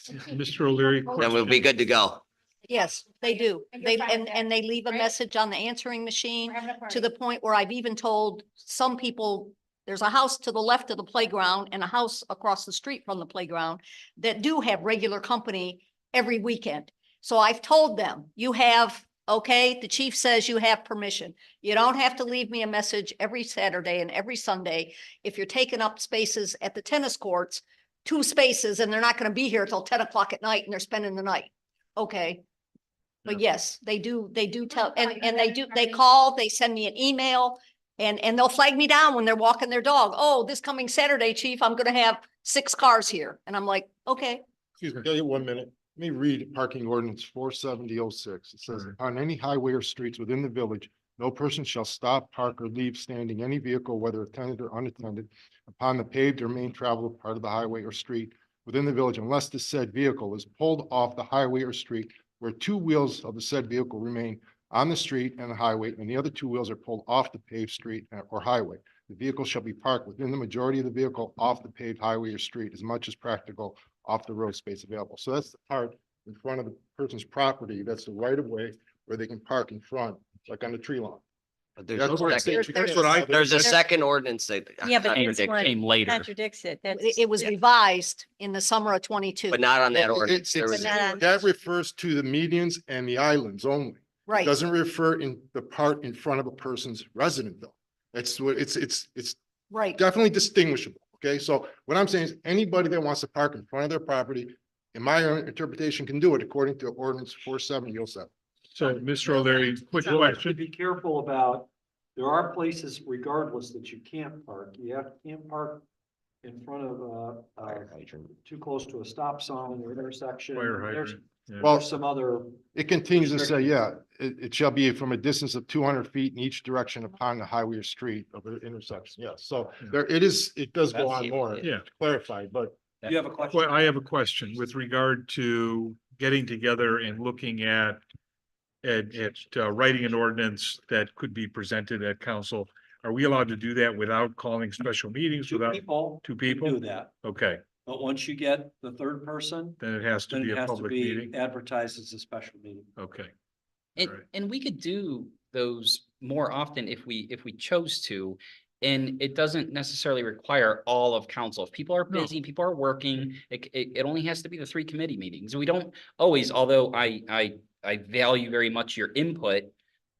Speaker 2: Mr. O'Leary.
Speaker 3: then we'll be good to go.
Speaker 7: Yes, they do.
Speaker 1: And
Speaker 7: They,
Speaker 1: you're fine with that,
Speaker 7: and they leave a
Speaker 1: right?
Speaker 7: message on the answering machine
Speaker 1: We're having a
Speaker 7: to
Speaker 1: party.
Speaker 7: the point where I've even told some people, there's a house to the left of the playground and a house across the street from the playground that do have regular company every weekend. So I've told them, you have, okay, the chief says you have permission. You don't have to leave me a message every Saturday and every Sunday. If you're taking up spaces at the tennis courts, 2 spaces, and they're not gonna be here till 10 o'clock at night and they're spending the night. Okay. But yes, they do tell, and they call, they send me an email. And they'll flag me down when they're walking their dog. Oh, this coming Saturday, chief, I'm gonna have 6 cars here. And I'm like, okay.
Speaker 5: Excuse me, can I get 1 minute? Let me read parking ordinance 47006. It says, on any highway or streets within the village, no person shall stop, park, or leave standing any vehicle, whether attended or unattended, upon the paved or main traveled part of the highway or street within the village unless the said vehicle is pulled off the highway or street where 2 wheels of the said vehicle remain on the street and the highway, and the other 2 wheels are pulled off the paved street or highway. The vehicle shall be parked within the majority of the vehicle off the paved highway or street as much as practical off the road space available. So that's the part in front of the person's property. That's the right of way where they can park in front, like on the tree lawn.
Speaker 3: But there's
Speaker 5: That's
Speaker 3: a
Speaker 5: what
Speaker 3: second-
Speaker 2: That's what I.
Speaker 3: there's a second ordinance that
Speaker 6: Yeah, but this
Speaker 3: contradicts,
Speaker 6: one
Speaker 10: Came later.
Speaker 6: contradicts it. That's.
Speaker 7: It was revised in the summer of 22.
Speaker 3: but not on that
Speaker 5: Well,
Speaker 3: ordinance. There was,
Speaker 6: But not on-
Speaker 5: That refers to the medians and the islands only.
Speaker 7: Right.
Speaker 5: Doesn't refer in the part in front of a person's resident though. That's what it's
Speaker 7: Right.
Speaker 5: definitely distinguishable. Okay, so what I'm saying is anybody that wants to park in front of their property, in my own interpretation, can do it according to ordinance 47007.
Speaker 2: So, Mr. O'Leary, quick
Speaker 4: So, to
Speaker 2: question.
Speaker 4: be careful about, there are places regardless that you can't park. Can't park in front of
Speaker 3: Fire hydrant.
Speaker 4: too close to a stop sign or intersection.
Speaker 2: Fire
Speaker 4: There's
Speaker 2: hydrant. Yeah.
Speaker 5: Well,
Speaker 4: there's some other,
Speaker 5: it continues to say, yeah, it shall be from a distance of 200 feet in each direction upon the highway or street of an intersection. Yes, so
Speaker 2: Yeah.
Speaker 5: there, it does go
Speaker 3: That's-
Speaker 5: on more.
Speaker 2: Yeah.
Speaker 5: to clarify, but
Speaker 4: you have a question?
Speaker 2: Well, I have a question with regard to getting together and looking at writing an ordinance that could be presented at council. Are we allowed to do that without calling special meetings,
Speaker 4: Two
Speaker 2: without
Speaker 4: people
Speaker 2: two
Speaker 4: can
Speaker 2: people?
Speaker 4: do that,
Speaker 2: Okay,
Speaker 4: but once you get the third person,
Speaker 2: then it has to
Speaker 4: then
Speaker 2: be
Speaker 4: it
Speaker 2: a
Speaker 4: has to
Speaker 2: public
Speaker 4: be
Speaker 2: meeting.
Speaker 4: advertised as a special meeting.
Speaker 2: Okay,
Speaker 10: And,
Speaker 2: Alright.
Speaker 10: and we could do those more often if we chose to. And it doesn't necessarily require all of council. If people are
Speaker 2: No.
Speaker 10: busy, people are working, it only has to be the 3 committee meetings. We don't always, although I value very much your input,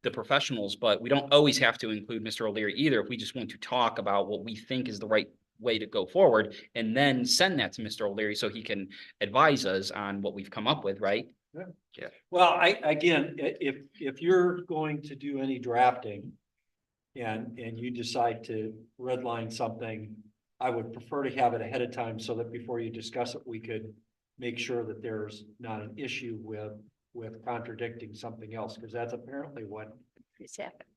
Speaker 10: the professionals, but we don't always have to include Mr. O'Leary either. If we just want to talk about what we think is the right way to go forward and then send that to Mr. O'Leary so he can advise us on what we've come up with, right?
Speaker 4: Well, again, if you're going to do any drafting and you decide to redline something, I would prefer to have it ahead of time so that before you discuss it, we could make sure that there's not an issue with contradicting something else, because that's apparently what
Speaker 7: It's happened.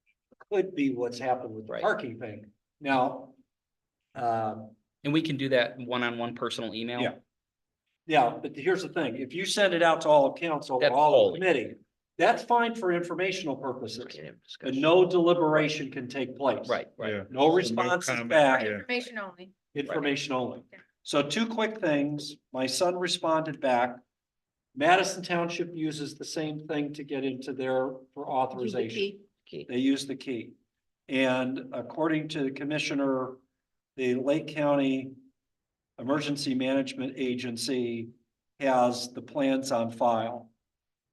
Speaker 4: could be what's happened with the
Speaker 10: Right.
Speaker 4: parking thing. Now,
Speaker 10: And we can do that one-on-one personal email.
Speaker 4: Yeah. yeah, but here's the thing, if you send it out to all of council, or
Speaker 10: That's
Speaker 4: all of
Speaker 10: polling.
Speaker 4: the committee, that's fine for informational purposes,
Speaker 3: Can't have
Speaker 4: but
Speaker 3: discussion.
Speaker 4: no deliberation can take place.
Speaker 10: Right, right.
Speaker 2: yeah.
Speaker 4: No
Speaker 2: So
Speaker 4: responses
Speaker 2: comment,
Speaker 4: back.
Speaker 2: yeah.
Speaker 1: Information only.
Speaker 4: Information only. So 2 quick things. My son responded back. Madison Township uses the same thing to get into there for authorization.
Speaker 3: Key.
Speaker 4: They use the key. And according to the commissioner, the Lake County Emergency Management Agency has the plans on file.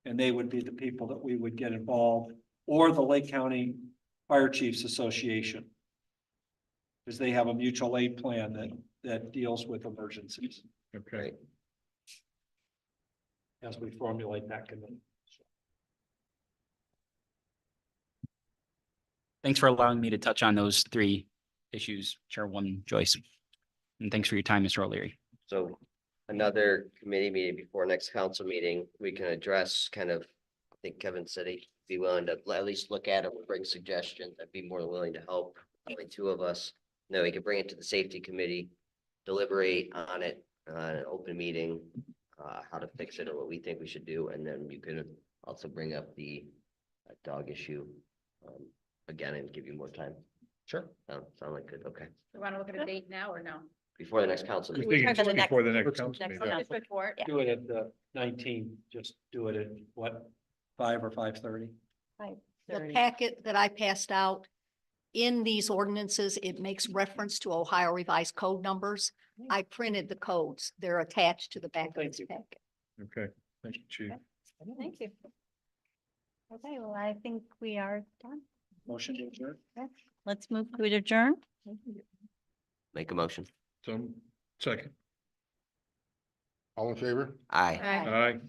Speaker 4: And they would be the people that we would get involved, or the Lake County Fire Chiefs Association. Because they have a mutual aid plan that deals with emergencies
Speaker 2: Okay,
Speaker 4: as we formulate that committee.
Speaker 10: Thanks for allowing me to touch on those 3 issues, Chairwoman Joyce. And thanks for your time, Mr. O'Leary.
Speaker 3: So another committee meeting before next council meeting, we can address kind of, I think Kevin said he'd be willing to at least look at it, bring suggestions. I'd be more than willing to help. Only 2 of us. No, we could bring it to the safety committee, deliberate on it, an open meeting, how to fix it or what we think we should do. And then you can also bring up the dog issue again and give you more time.
Speaker 10: Sure.
Speaker 3: Sound like good. Okay.
Speaker 1: We want to look at a date now or no?
Speaker 3: Before the next council
Speaker 2: I
Speaker 3: meeting.
Speaker 2: think it's
Speaker 6: for the next-
Speaker 2: before the next
Speaker 5: Next
Speaker 2: council
Speaker 6: next
Speaker 2: meeting.
Speaker 6: council.
Speaker 1: Just before.
Speaker 7: Yeah.
Speaker 4: Do it at the 19th, just do it at what, 5 or 5:30?
Speaker 7: The packet that I passed out, in these ordinances, it makes reference to Ohio Revised Code numbers. I printed the codes. They're attached to the back of
Speaker 4: Thank
Speaker 7: this
Speaker 4: you.
Speaker 7: packet.
Speaker 2: Okay, thank you, Chief.
Speaker 6: Thank you. Okay, well, I think we are done.
Speaker 4: Motion to adjourn?
Speaker 6: Let's move to adjourn.
Speaker 3: Make a motion.
Speaker 2: So, second,
Speaker 5: all in favor?
Speaker 3: Aye.
Speaker 1: Aye.
Speaker 2: aye.